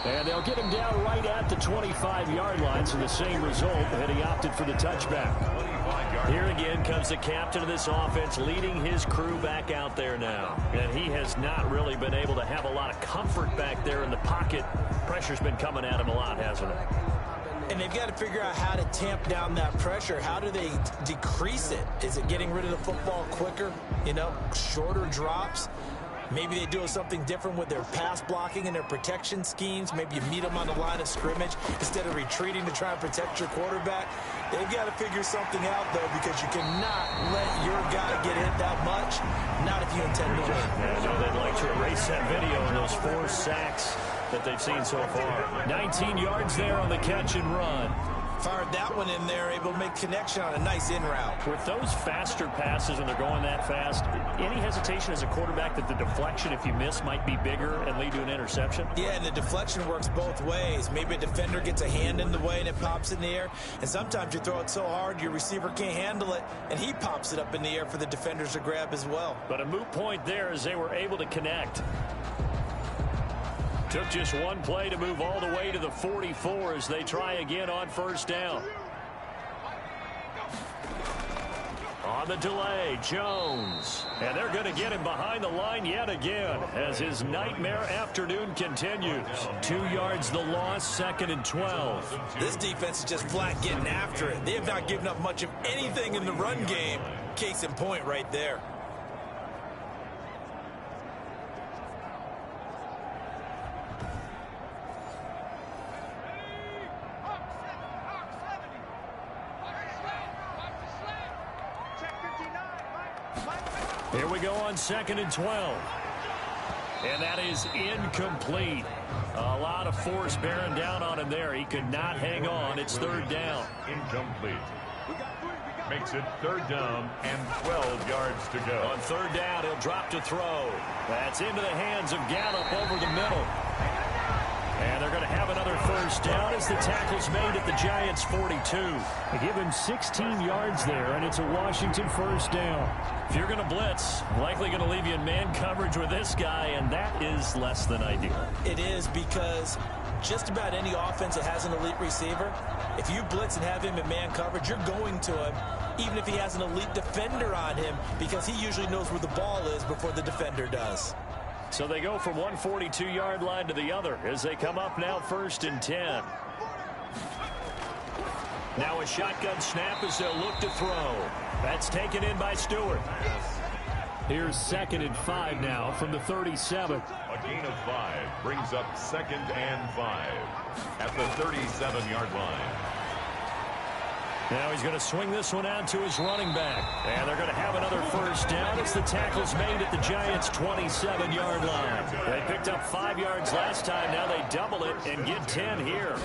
And they'll get him down right at the 25-yard line, so the same result, and he opted for the touchback. Here again comes the captain of this offense, leading his crew back out there now. And he has not really been able to have a lot of comfort back there in the pocket. Pressure's been coming at him a lot, hasn't it? And they've got to figure out how to tamp down that pressure. How do they decrease it? Is it getting rid of the football quicker? You know, shorter drops? Maybe they do something different with their pass blocking and their protection schemes. Maybe you meet them on the line of scrimmage instead of retreating to try and protect your quarterback. They've got to figure something out, though, because you cannot let your guy get hit that much, not if you intend to win. Yeah, I know they'd like to erase that video of those 4 sacks that they've seen so far. 19 yards there on the catch and run. Fired that one in there, able to make connection on a nice in route. With those faster passes when they're going that fast, any hesitation as a quarterback that the deflection, if you miss, might be bigger and lead to an interception? Yeah, and the deflection works both ways. Maybe a defender gets a hand in the way and it pops in the air. And sometimes you throw it so hard your receiver can't handle it, and he pops it up in the air for the defenders to grab as well. But a moot point there as they were able to connect. Took just one play to move all the way to the 44 as they try again on first down. On the delay, Jones. And they're going to get him behind the line yet again as his nightmare afternoon continues. 2 yards the loss, 2nd and 12. This defense is just flat getting after it. They have not given up much of anything in the run game. Case in point right there. Here we go on 2nd and 12. And that is incomplete. A lot of force bearing down on him there. He could not hang on. It's 3rd down. Incomplete. Makes it 3rd down and 12 yards to go. On 3rd down, he'll drop to throw. That's into the hands of Gallup over the middle. And they're going to have another first down as the tackle's made at the Giants' 42. They give him 16 yards there, and it's a Washington first down. If you're going to blitz, likely going to leave you in man coverage with this guy, and that is less than ideal. It is, because just about any offense that has an elite receiver, if you blitz and have him in man coverage, you're going to him, even if he has an elite defender on him, because he usually knows where the ball is before the defender does. So they go from one 42-yard line to the other as they come up now 1st and 10. Now a shotgun snap as they'll look to throw. That's taken in by Stewart. Here's 2nd and 5 now from the 37. A gain of 5 brings up 2nd and 5 at the 37-yard line. Now he's going to swing this one out to his running back. And they're going to have another first down as the tackle's made at the Giants' 27-yard line. They picked up 5 yards last time. Now they double it and get 10 here.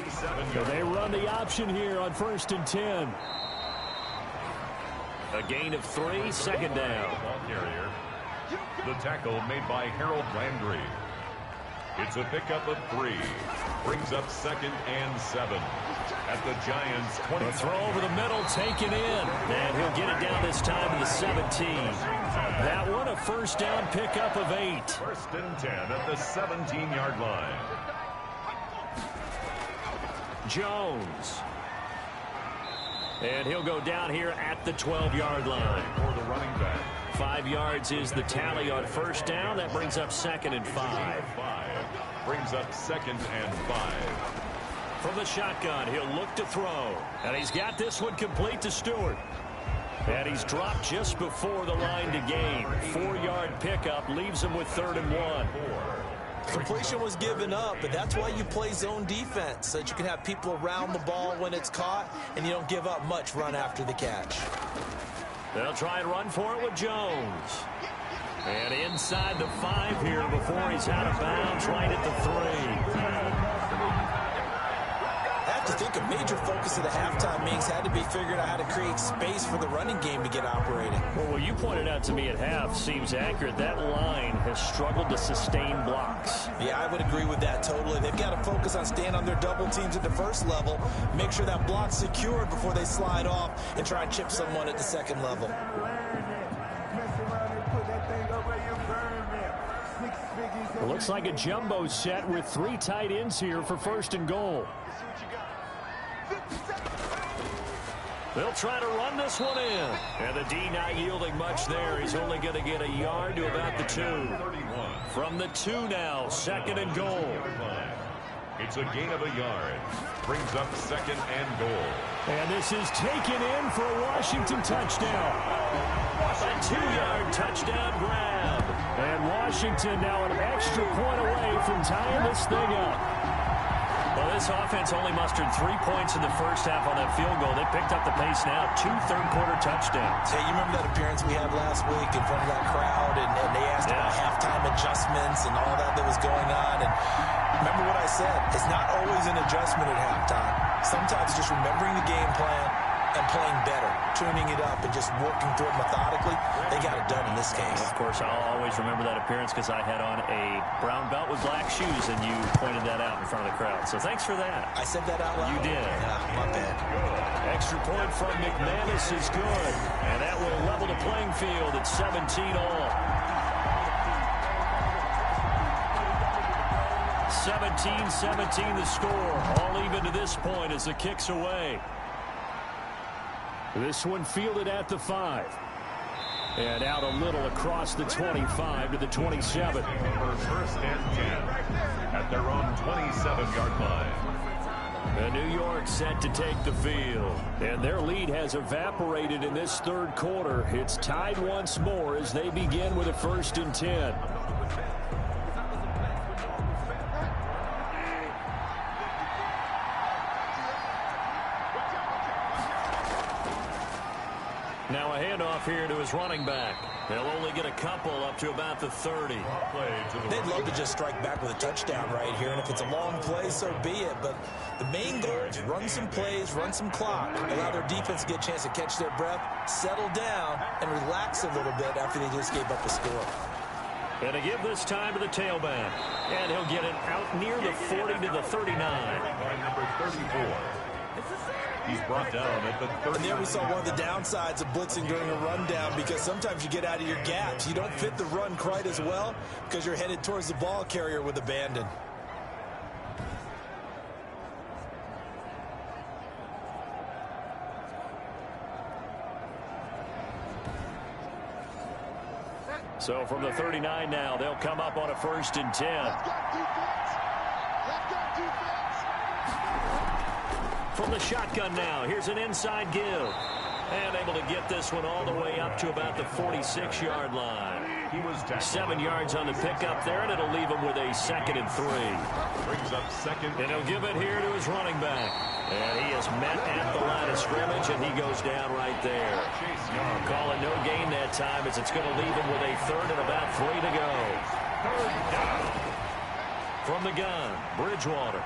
So they run the option here on 1st and 10. A gain of 3, 2nd down. The tackle made by Harold Landry. It's a pickup of 3. Brings up 2nd and 7 at the Giants' 20. The throw over the middle taken in. And he'll get it down this time to the 17. That one a first down pickup of 8. 1st and 10 at the 17-yard line. Jones. And he'll go down here at the 12-yard line. For the running back. 5 yards is the tally on first down. That brings up 2nd and 5. Brings up 2nd and 5. From the shotgun, he'll look to throw. And he's got this one complete to Stewart. And he's dropped just before the line to gain. 4-yard pickup leaves him with 3rd and 1. Completion was given up, but that's why you play zone defense, so that you can have people around the ball when it's caught, and you don't give up much run after the catch. They'll try and run for it with Jones. And inside the 5 here before he's out of bounds right at the 3. I have to I think a major focus of the halftime meetings had to be figuring out how to create space for the running game to get operating. Well, what you pointed out to me at half seems accurate. That line has struggled to sustain blocks. Yeah, I would agree with that totally. They've got to focus on staying on their double teams at the first level, make sure that block's secured before they slide off, and try and chip someone at the second level. It looks like a jumbo set with 3 tight ends here for 1st and goal. They'll try to run this one in. And the D not yielding much there. He's only going to get a yard to about the 2. From the 2 now, 2nd and goal. It's a gain of a yard. Brings up 2nd and goal. And this is taken in for a Washington touchdown. A 2-yard touchdown grab. And Washington now an extra point away from tying this thing up. Well, this offense only mustered 3 points in the first half on that field goal. They picked up the pace now. 2 third-quarter touchdowns. Hey, you remember that appearance we had last week in front of that crowd, and they asked about halftime adjustments and all that was going on. And remember what I said. It's not always an adjustment at halftime. Sometimes just remembering the game plan and playing better, tuning it up and just working through it methodically. They got it done in this case. Of course, I'll always remember that appearance because I had on a brown belt with black shoes, and you pointed that out in front of the crowd. So thanks for that. I said that out loud? You did. Yeah, my bad. Extra point from McManus is good, and that will level the playing field at 17 all. 17-17 the score. All even to this point as the kick's away. This one fielded at the 5. And out a little across the 25 to the 27. For 1st and 10 at their own 27-yard line. And New York set to take the field. And their lead has evaporated in this 3rd quarter. It's tied once more as they begin with a 1st and 10. Now a handoff here to his running back. They'll only get a couple up to about the 30. They'd love to just strike back with a touchdown right here, and if it's a long play, so be it. But the main goal is run some plays, run some clock, allow their defense to get a chance to catch their breath, settle down, and relax a little bit after they just gave up a score. And to give this time to the tailback. And he'll get it out near the 40 to the 39. By number 34. He's brought down at the 30. And there we saw one of the downsides of blitzing during a rundown, because sometimes you get out of your gaps. You don't fit the run quite as well because you're headed towards the ball carrier with abandon. So from the 39 now, they'll come up on a 1st and 10. From the shotgun now, here's an inside give. And able to get this one all the way up to about the 46-yard line. He was 7 yards on the pickup there, and it'll leave him with a 2nd and 3. Brings up 2nd. And he'll give it here to his running back. And he is met at the line of scrimmage, and he goes down right there. Call it no gain that time, as it's going to leave him with a 3rd and about 3 to go. 3rd down. From the gun, Bridgewater.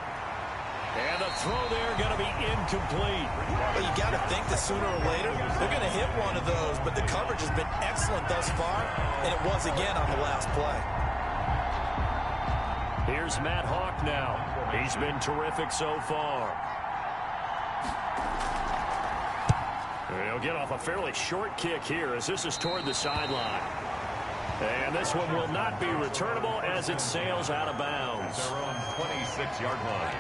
And the throw there going to be incomplete. Well, you got to think that sooner or later they're going to hit one of those, but the coverage has been excellent thus far, and it was again on the last play. Here's Matt Hawk now. He's been terrific so far. He'll get off a fairly short kick here as this is toward the sideline. And this one will not be returnable as it sails out of bounds. Their own 26-yard line.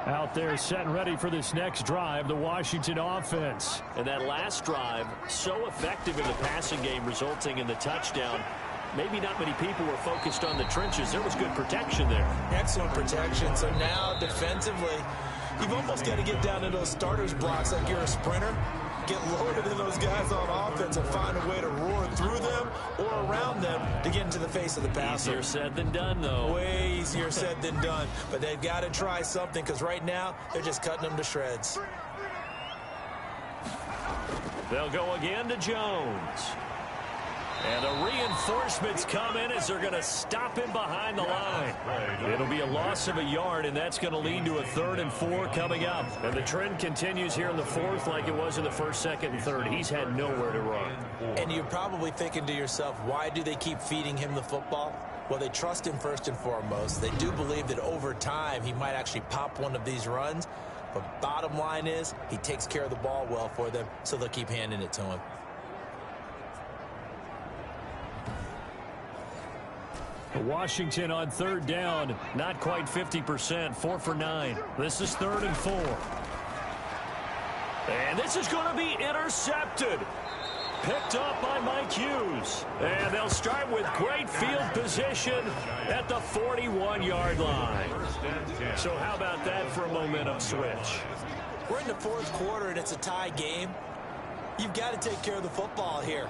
Out there set and ready for this next drive, the Washington offense. And that last drive, so effective in the passing game, resulting in the touchdown. Maybe not many people were focused on the trenches. There was good protection there. Excellent protection. So now defensively, you've almost got to get down to those starters blocks like you're a sprinter. Get loaded in those guys on offense and find a way to roar through them or around them to get into the face of the passer. Easier said than done, though. Way easier said than done. But they've got to try something, because right now they're just cutting them to shreds. They'll go again to Jones. And the reinforcements come in as they're going to stop him behind the line. It'll be a loss of a yard, and that's going to lead to a 3rd and 4 coming up. And the trend continues here in the 4th like it was in the 1st, 2nd, and 3rd. He's had nowhere to run. And you're probably thinking to yourself, why do they keep feeding him the football? Well, they trust him first and foremost. They do believe that over time he might actually pop one of these runs. But bottom line is he takes care of the ball well for them, so they'll keep handing it to him. Washington on 3rd down, not quite 50%, 4 for 9. This is 3rd and 4. And this is going to be intercepted. Picked up by Mike Hughes. And they'll start with great field position at the 41-yard line. So how about that for a momentum switch? We're in the 4th quarter, and it's a tie game. You've got to take care of the football here.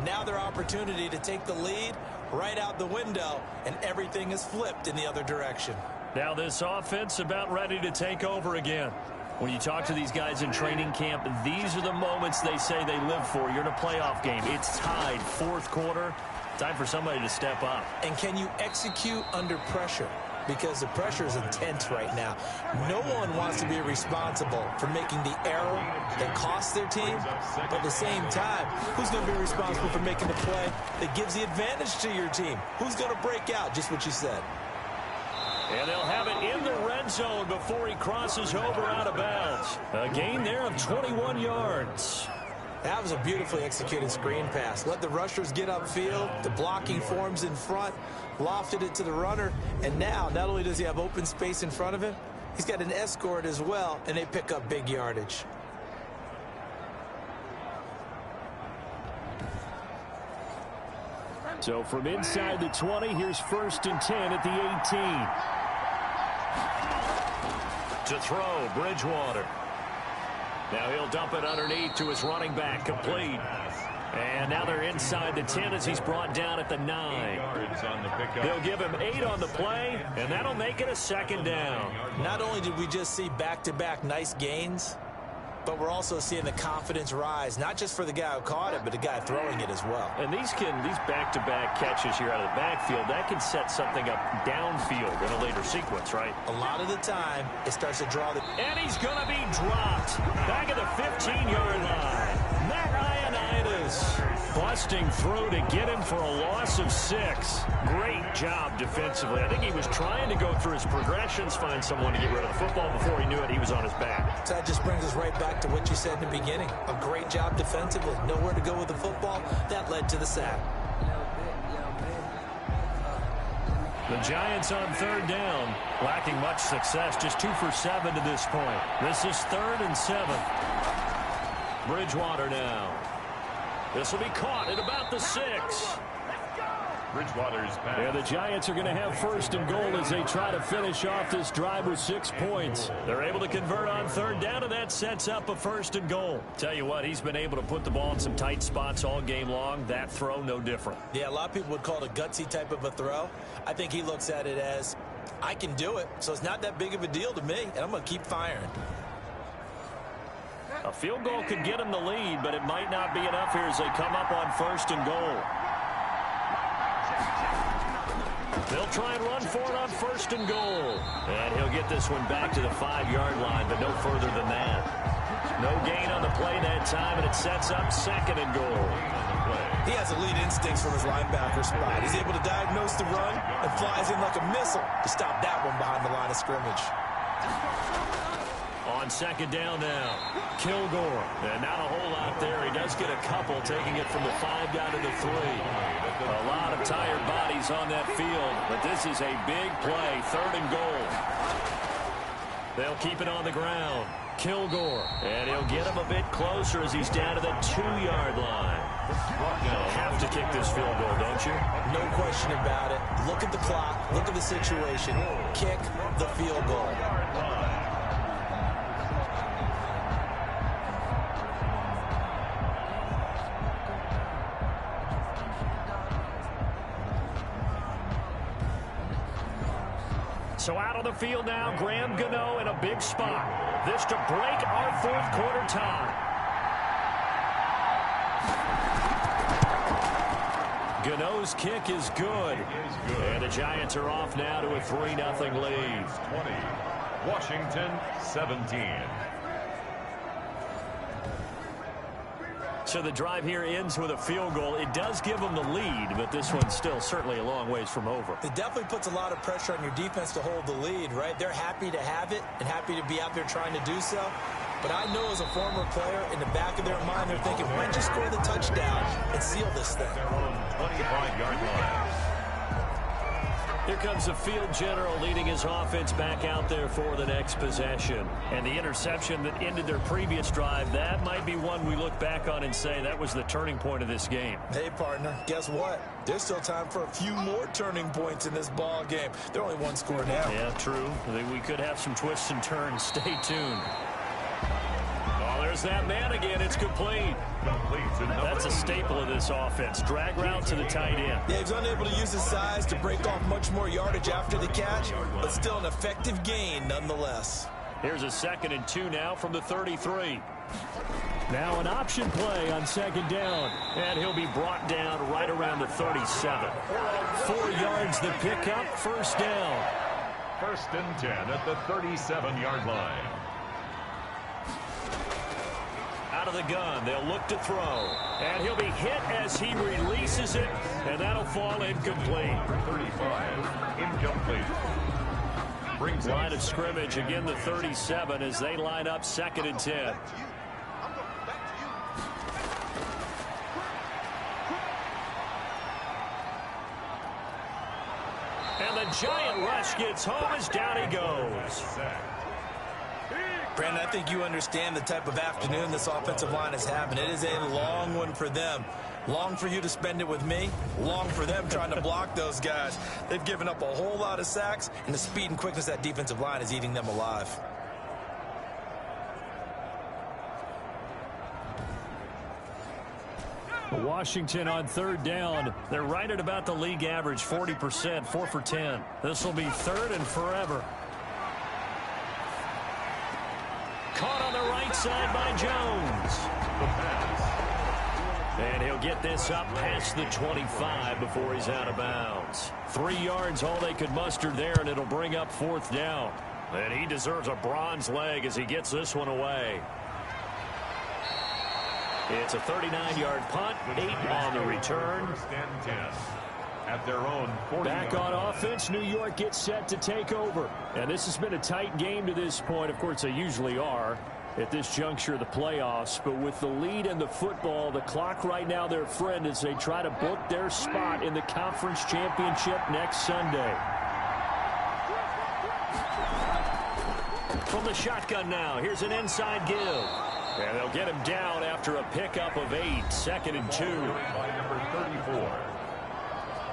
Now their opportunity to take the lead right out the window, and everything is flipped in the other direction. Now this offense about ready to take over again. When you talk to these guys in training camp, these are the moments they say they live for. You're in a playoff game. It's tied, 4th quarter. Time for somebody to step up. And can you execute under pressure? Because the pressure is intense right now. No one wants to be responsible for making the error that costs their team. But at the same time, who's going to be responsible for making the play that gives the advantage to your team? Who's going to break out? Just what you said. And they'll have it in the red zone before he crosses over out of bounds. A gain there of 21 yards. That was a beautifully executed screen pass. Let the rushers get upfield. The blocking forms in front. Lofted it to the runner. And now, not only does he have open space in front of him, he's got an escort as well, and they pick up big yardage. So from inside the 20, here's 1st and 10 at the 18. To throw, Bridgewater. Now he'll dump it underneath to his running back, complete. And now they're inside the 10 as he's brought down at the 9. They'll give him 8 on the play, and that'll make it a 2nd down. Not only did we just see back-to-back nice gains, but we're also seeing the confidence rise, not just for the guy who caught it, but the guy throwing it as well. And these back-to-back catches here out of the backfield, that can set something up downfield in a later sequence, right? A lot of the time, it starts to draw the... And he's going to be dropped back at the 15-yard line. Matt Ioannidis busting through to get him for a loss of 6. Great job defensively. I think he was trying to go through his progressions, find someone to get rid of the football. Before he knew it, he was on his back. So that just brings us right back to what you said in the beginning. A great job defensively. Nowhere to go with the football. That led to the sack. The Giants on 3rd down, lacking much success, just 2 for 7 to this point. This is 3rd and 7. Bridgewater now. This will be caught at about the 6. Bridgewater's pass. Yeah, the Giants are going to have 1st and goal as they try to finish off this drive with 6 points. They're able to convert on 3rd down, and that sets up a 1st and goal. Tell you what, he's been able to put the ball in some tight spots all game long. That throw, no different. Yeah, a lot of people would call it a gutsy type of a throw. I think he looks at it as, I can do it, so it's not that big of a deal to me, and I'm going to keep firing. A field goal could get him the lead, but it might not be enough here as they come up on 1st and goal. They'll try and run for it on 1st and goal. And he'll get this one back to the 5-yard line, but no further than that. No gain on the play that time, and it sets up 2nd and goal. He has elite instincts from his linebacker spot. He's able to diagnose the run and flies in like a missile to stop that one behind the line of scrimmage. On 2nd down now, Kilgore. And not a whole lot there. He does get a couple, taking it from the 5 down to the 3. A lot of tired bodies on that field, but this is a big play, 3rd and goal. They'll keep it on the ground. Kilgore, and he'll get him a bit closer as he's down to the 2-yard line. You'll have to kick this field goal, don't you? No question about it. Look at the clock. Look at the situation. Kick the field goal. So out on the field now, Graham Gano in a big spot. This to break our 4th quarter tie. Gano's kick is good. And the Giants are off now to a 3-0 lead. 20. Washington 17. So the drive here ends with a field goal. It does give them the lead, but this one's still certainly a long ways from over. It definitely puts a lot of pressure on your defense to hold the lead, right? They're happy to have it and happy to be out there trying to do so. But I know as a former player, in the back of their mind, they're thinking, when just score the touchdown and seal this thing. Their own 25-yard line. Here comes the field general leading his offense back out there for the next possession. And the interception that ended their previous drive, that might be one we look back on and say that was the turning point of this game. Hey, partner, guess what? There's still time for a few more turning points in this ball game. They're only one score now. Yeah, true. We could have some twists and turns. Stay tuned. Oh, there's that man again. It's complete. That's a staple of this offense. Drag route to the tight end. Yeah, he's unable to use his size to break off much more yardage after the catch, but still an effective gain nonetheless. Here's a 2nd and 2 now from the 33. Now an option play on 2nd down. And he'll be brought down right around the 37. 4 yards the pickup, 1st down. 1st and 10 at the 37-yard line. Out of the gun, they'll look to throw. And he'll be hit as he releases it, and that'll fall incomplete. 35, incomplete. Brings Line of scrimmage, again the 37 as they line up 2nd and 10. And the giant rush gets home as down he goes. Brandon, I think you understand the type of afternoon this offensive line is having. It is a long one for them. Long for you to spend it with me. Long for them trying to block those guys. They've given up a whole lot of sacks, and the speed and quickness of that defensive line is eating them alive. Washington on 3rd down. They're right at about the league average, 40%, 4 for 10. This will be 3rd and forever. Caught on the right side by Jones. the pass. And he'll get this up past the 25 before he's out of bounds. 3 yards, all they could muster there, and it'll bring up 4th down. And he deserves a bronze leg as he gets this one away. It's a 39-yard punt, 8 on the return. 1st and 10 at their own 40. Back on offense, New York gets set to take over. And this has been a tight game to this point. Of course, they usually are at this juncture of the playoffs. But with the lead in the football, the clock right now their friend as they try to book their spot in the conference championship next Sunday. From the shotgun now, here's an inside give. And they'll get him down after a pickup of 8, 2nd and 2. By number 34.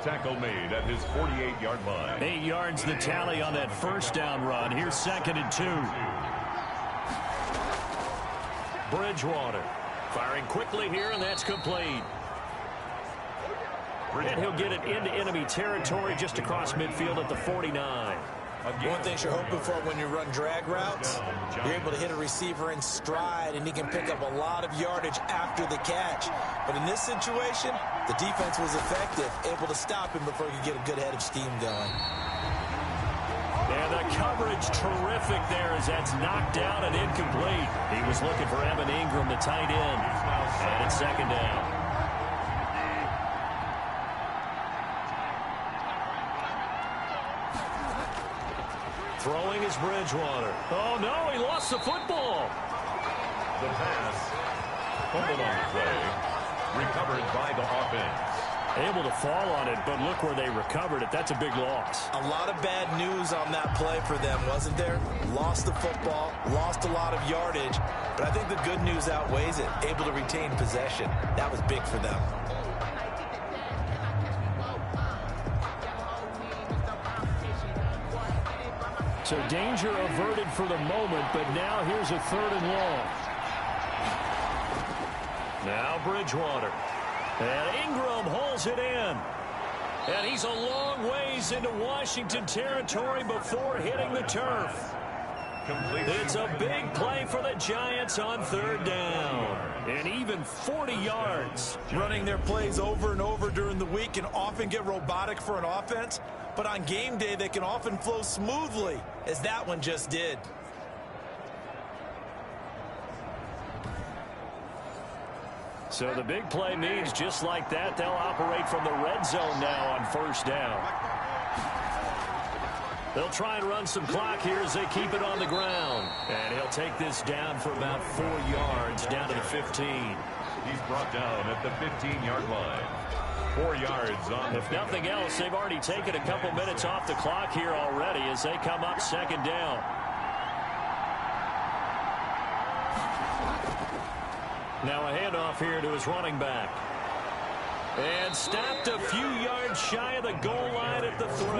Tackle made at his 48-yard line. 8 yards the tally on that 1st down run. Here's 2nd and 2. Bridgewater firing quickly here, and that's complete. And he'll get it into enemy territory just across midfield at the 49. One thing you're hoping for when you run drag routes, you're able to hit a receiver in stride, and he can pick up a lot of yardage after the catch. But in this situation, the defense was effective, able to stop him before he could get a good head of steam going. And the coverage terrific there as that's knocked down and incomplete. He was looking for Evan Ingram, the tight end. And it's 2nd down. Throwing is Bridgewater. Oh, no, he lost the football. The pass. Fumbled on the play. Recovered by the offense. Able to fall on it, but look where they recovered it. That's a big loss. A lot of bad news on that play for them, wasn't there? Lost the football, lost a lot of yardage, but I think the good news outweighs it. Able to retain possession. That was big for them. So danger averted for the moment, but now here's a 3rd and long. Now Bridgewater. And Ingram holds it in. And he's a long ways into Washington territory before hitting the turf. Incomplete. It's a big play for the Giants on third down. And even 40 yards. Running their plays over and over during the week can often get robotic for an offense, but on game day they can often flow smoothly, as that one just did. So the big play means just like that, they'll operate from the red zone now on first down. They'll try and run some clock here as they keep it on the ground. And he'll take this down for about 4 yards, down to the 15. He's brought down at the 15-yard line. 4 yards on. If nothing else, they've already taken a couple minutes off the clock here already as they come up second down. Now a handoff here to his running back. And stopped a few yards shy of the goal line at the 3.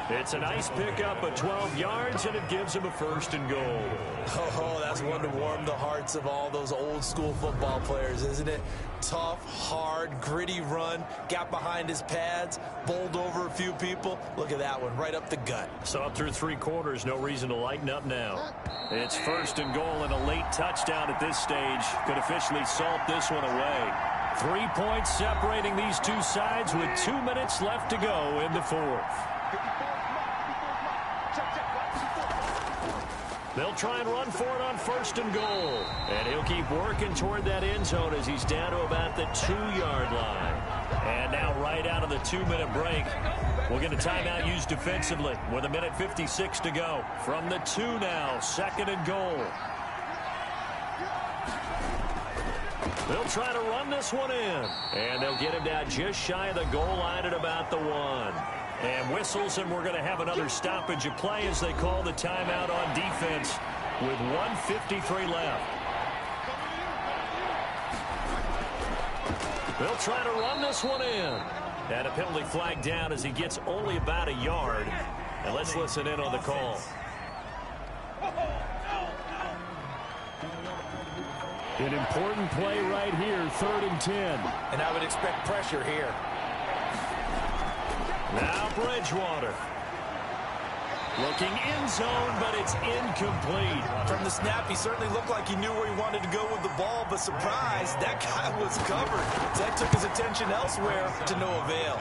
It's a nice pickup of 12 yards, and it gives him a first and goal. Oh, that's one to warm the hearts of all those old-school football players, isn't it? Tough, hard, gritty run, got behind his pads, bowled over a few people. Look at that one, right up the gut. So up through 3 quarters, no reason to lighten up now. It's first and goal, and a late touchdown at this stage could officially salt this one away. 3 points separating these two sides with 2 minutes left to go in the fourth. They'll try and run for it on first and goal. And he'll keep working toward that end zone as he's down to about the 2-yard line. And now right out of the 2-minute break, we'll get a timeout used defensively with 1:56 to go. From the 2 now, second and goal. They'll try to run this one in. And they'll get him down just shy of the goal line at about the 1. And whistles, and we're going to have another stoppage of play as they call the timeout on defense with 1:53 left. They'll try to run this one in. And a penalty flag down as he gets only about a yard. And let's listen in on the call. An important play right here, 3rd and 10. And I would expect pressure here. Now Bridgewater. Looking end zone, but it's incomplete. From the snap, he certainly looked like he knew where he wanted to go with the ball, but surprise, that guy was covered. That took his attention elsewhere to no avail.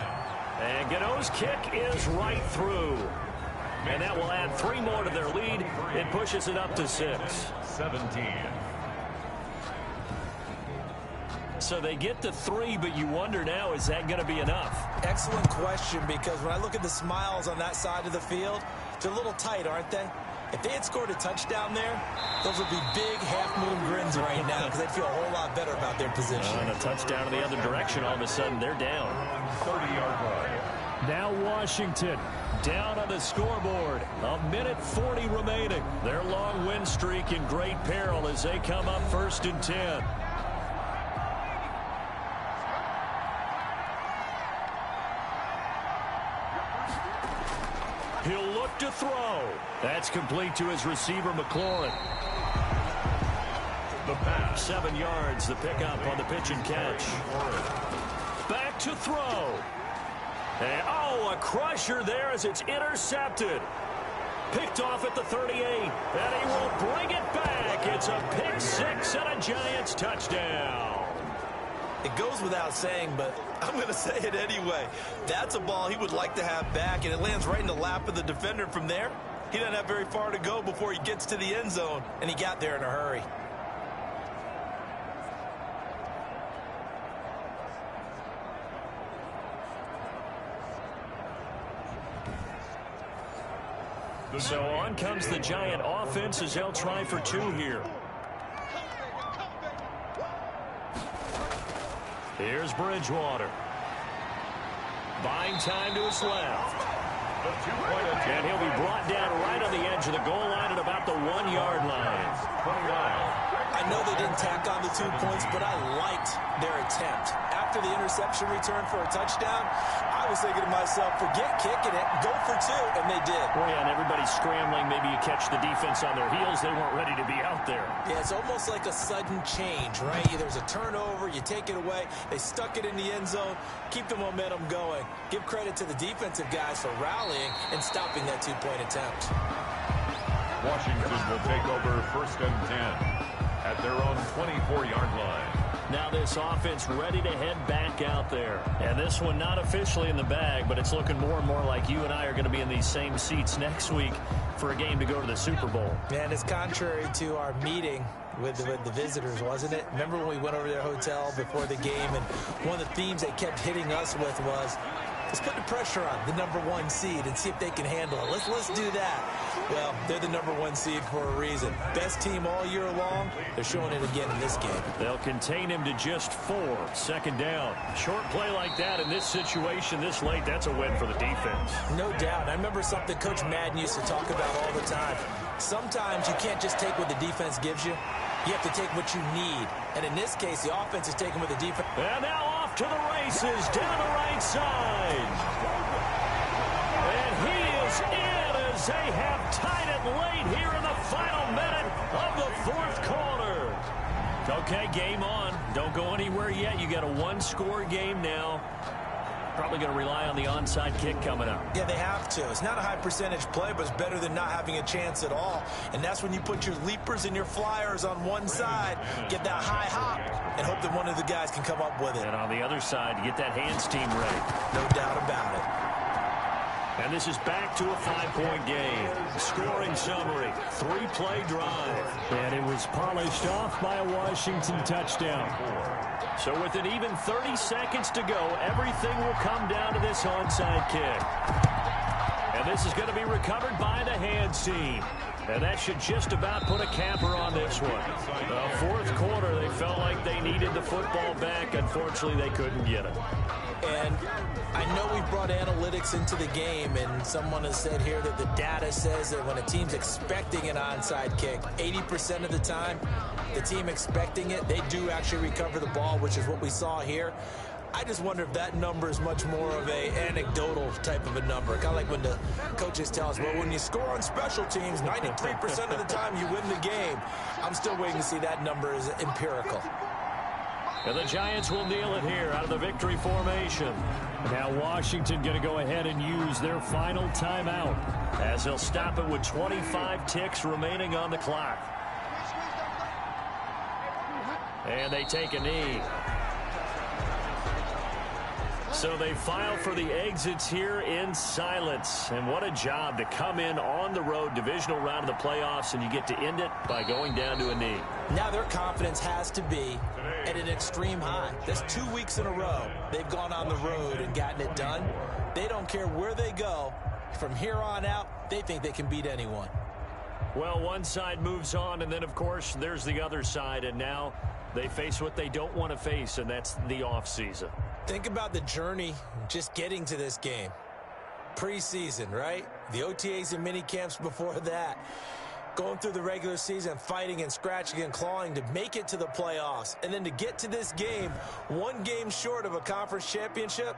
And Gano's kick is right through. And that will add 3 more to their lead. It pushes it up to 6. 17. So they get to 3, but you wonder now, is that going to be enough? Excellent question, because when I look at the smiles on that side of the field, they're a little tight, aren't they? If they had scored a touchdown there, those would be big half-moon grins right now because they'd feel a whole lot better about their position. And a touchdown in the other direction, all of a sudden they're down. 30-yard line. Now Washington. Down on the scoreboard. 1:40 remaining. Their long win streak in great peril as they come up 1st and 10. He'll look to throw. That's complete to his receiver, McLaurin. The pass. 7 yards, the pickup on the pitch and catch. Back to throw. And, oh, a crusher there as it's intercepted. Picked off at the 38. And he will bring it back. It's a pick 6 and a Giants touchdown. It goes without saying, but I'm going to say it anyway. That's a ball he would like to have back, and it lands right in the lap of the defender from there. He doesn't have very far to go before he gets to the end zone, and he got there in a hurry. So on comes the Giant offense as they'll try for 2 here. Here's Bridgewater. Buying time to his left. And he'll be brought down right on the edge of the goal line at about the 1-yard line. I know they didn't tack on the 2 points, but I liked their attempt. After the interception return for a touchdown, I was thinking to myself, forget kicking it, go for 2, and they did. Well, yeah, and everybody's scrambling. Maybe you catch the defense on their heels. They weren't ready to be out there. Yeah, it's almost like a sudden change, right? There's a turnover, you take it away, they stuck it in the end zone, keep the momentum going. Give credit to the defensive guys for rallying and stopping that 2-point attempt. Washington will take over 1st and 10 at their own 24-yard line. Now this offense ready to head back out there. And this one not officially in the bag, but it's looking more and more like you and I are going to be in these same seats next week for a game to go to the Super Bowl. And it's contrary to our meeting with the visitors, wasn't it? Remember when we went over to their hotel before the game, and one of the themes they kept hitting us with was, let's put the pressure on the #1 seed and see if they can handle it. Let's do that. Well, they're the #1 seed for a reason. Best team all year long. They're showing it again in this game. They'll contain him to just 4. 2nd down. Short play like that in this situation this late, that's a win for the defense. No doubt. I remember something Coach Madden used to talk about all the time. Sometimes you can't just take what the defense gives you. You have to take what you need. And in this case, the offense is taking what the defense. And now off to the races down the right side. And he is in as they have tied it late here in the final minute of the 4th quarter. Okay, game on. Don't go anywhere yet. You got a 1-score game now. Probably going to rely on the onside kick coming up. Yeah, they have to. It's not a high percentage play, but it's better than not having a chance at all. And that's when you put your leapers and your flyers on one side, get that high hop, and hope that one of the guys can come up with it. And on the other side, get that hands team ready. No doubt about it. And this is back to a 5-point game. Scoring summary, 3-play drive. And it was polished off by a Washington touchdown. So with an even 30 seconds to go, everything will come down to this onside kick. And this is going to be recovered by the hands team. And that should just about put a capper on this one. The 4th quarter, they felt like they needed the football back. Unfortunately, they couldn't get it. And I know we brought analytics into the game, and someone has said here that the data says that when a team's expecting an onside kick, 80% of the time, the team expecting it, they do actually recover the ball, which is what we saw here. I just wonder if that number is much more of a anecdotal type of a number. Kind of like when the coaches tell us, well, when you score on special teams, 93% of the time you win the game. I'm still waiting to see that number is empirical. And the Giants will kneel it here out of the victory formation. Now Washington going to go ahead and use their final timeout, as they'll stop it with 25 ticks remaining on the clock. And they take a knee. So they file for the exits here in silence. And what a job to come in on the road, divisional round of the playoffs, and you get to end it by going down to a knee. Now their confidence has to be at an extreme high. That's 2 weeks in a row they've gone on the road and gotten it done. They don't care where they go. From here on out, they think they can beat anyone. Well, one side moves on, and then, of course, there's the other side, and now they face what they don't want to face, and that's the offseason. Think about the journey just getting to this game. Preseason, right? The OTAs and mini camps before that. Going through the regular season, fighting and scratching and clawing to make it to the playoffs. And then to get to this game, 1 game short of a conference championship,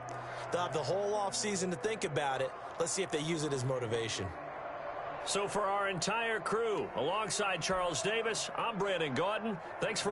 they'll have the whole offseason to think about it. Let's see if they use it as motivation. So for our entire crew, alongside Charles Davis, I'm Brandon Gaudin. Thanks for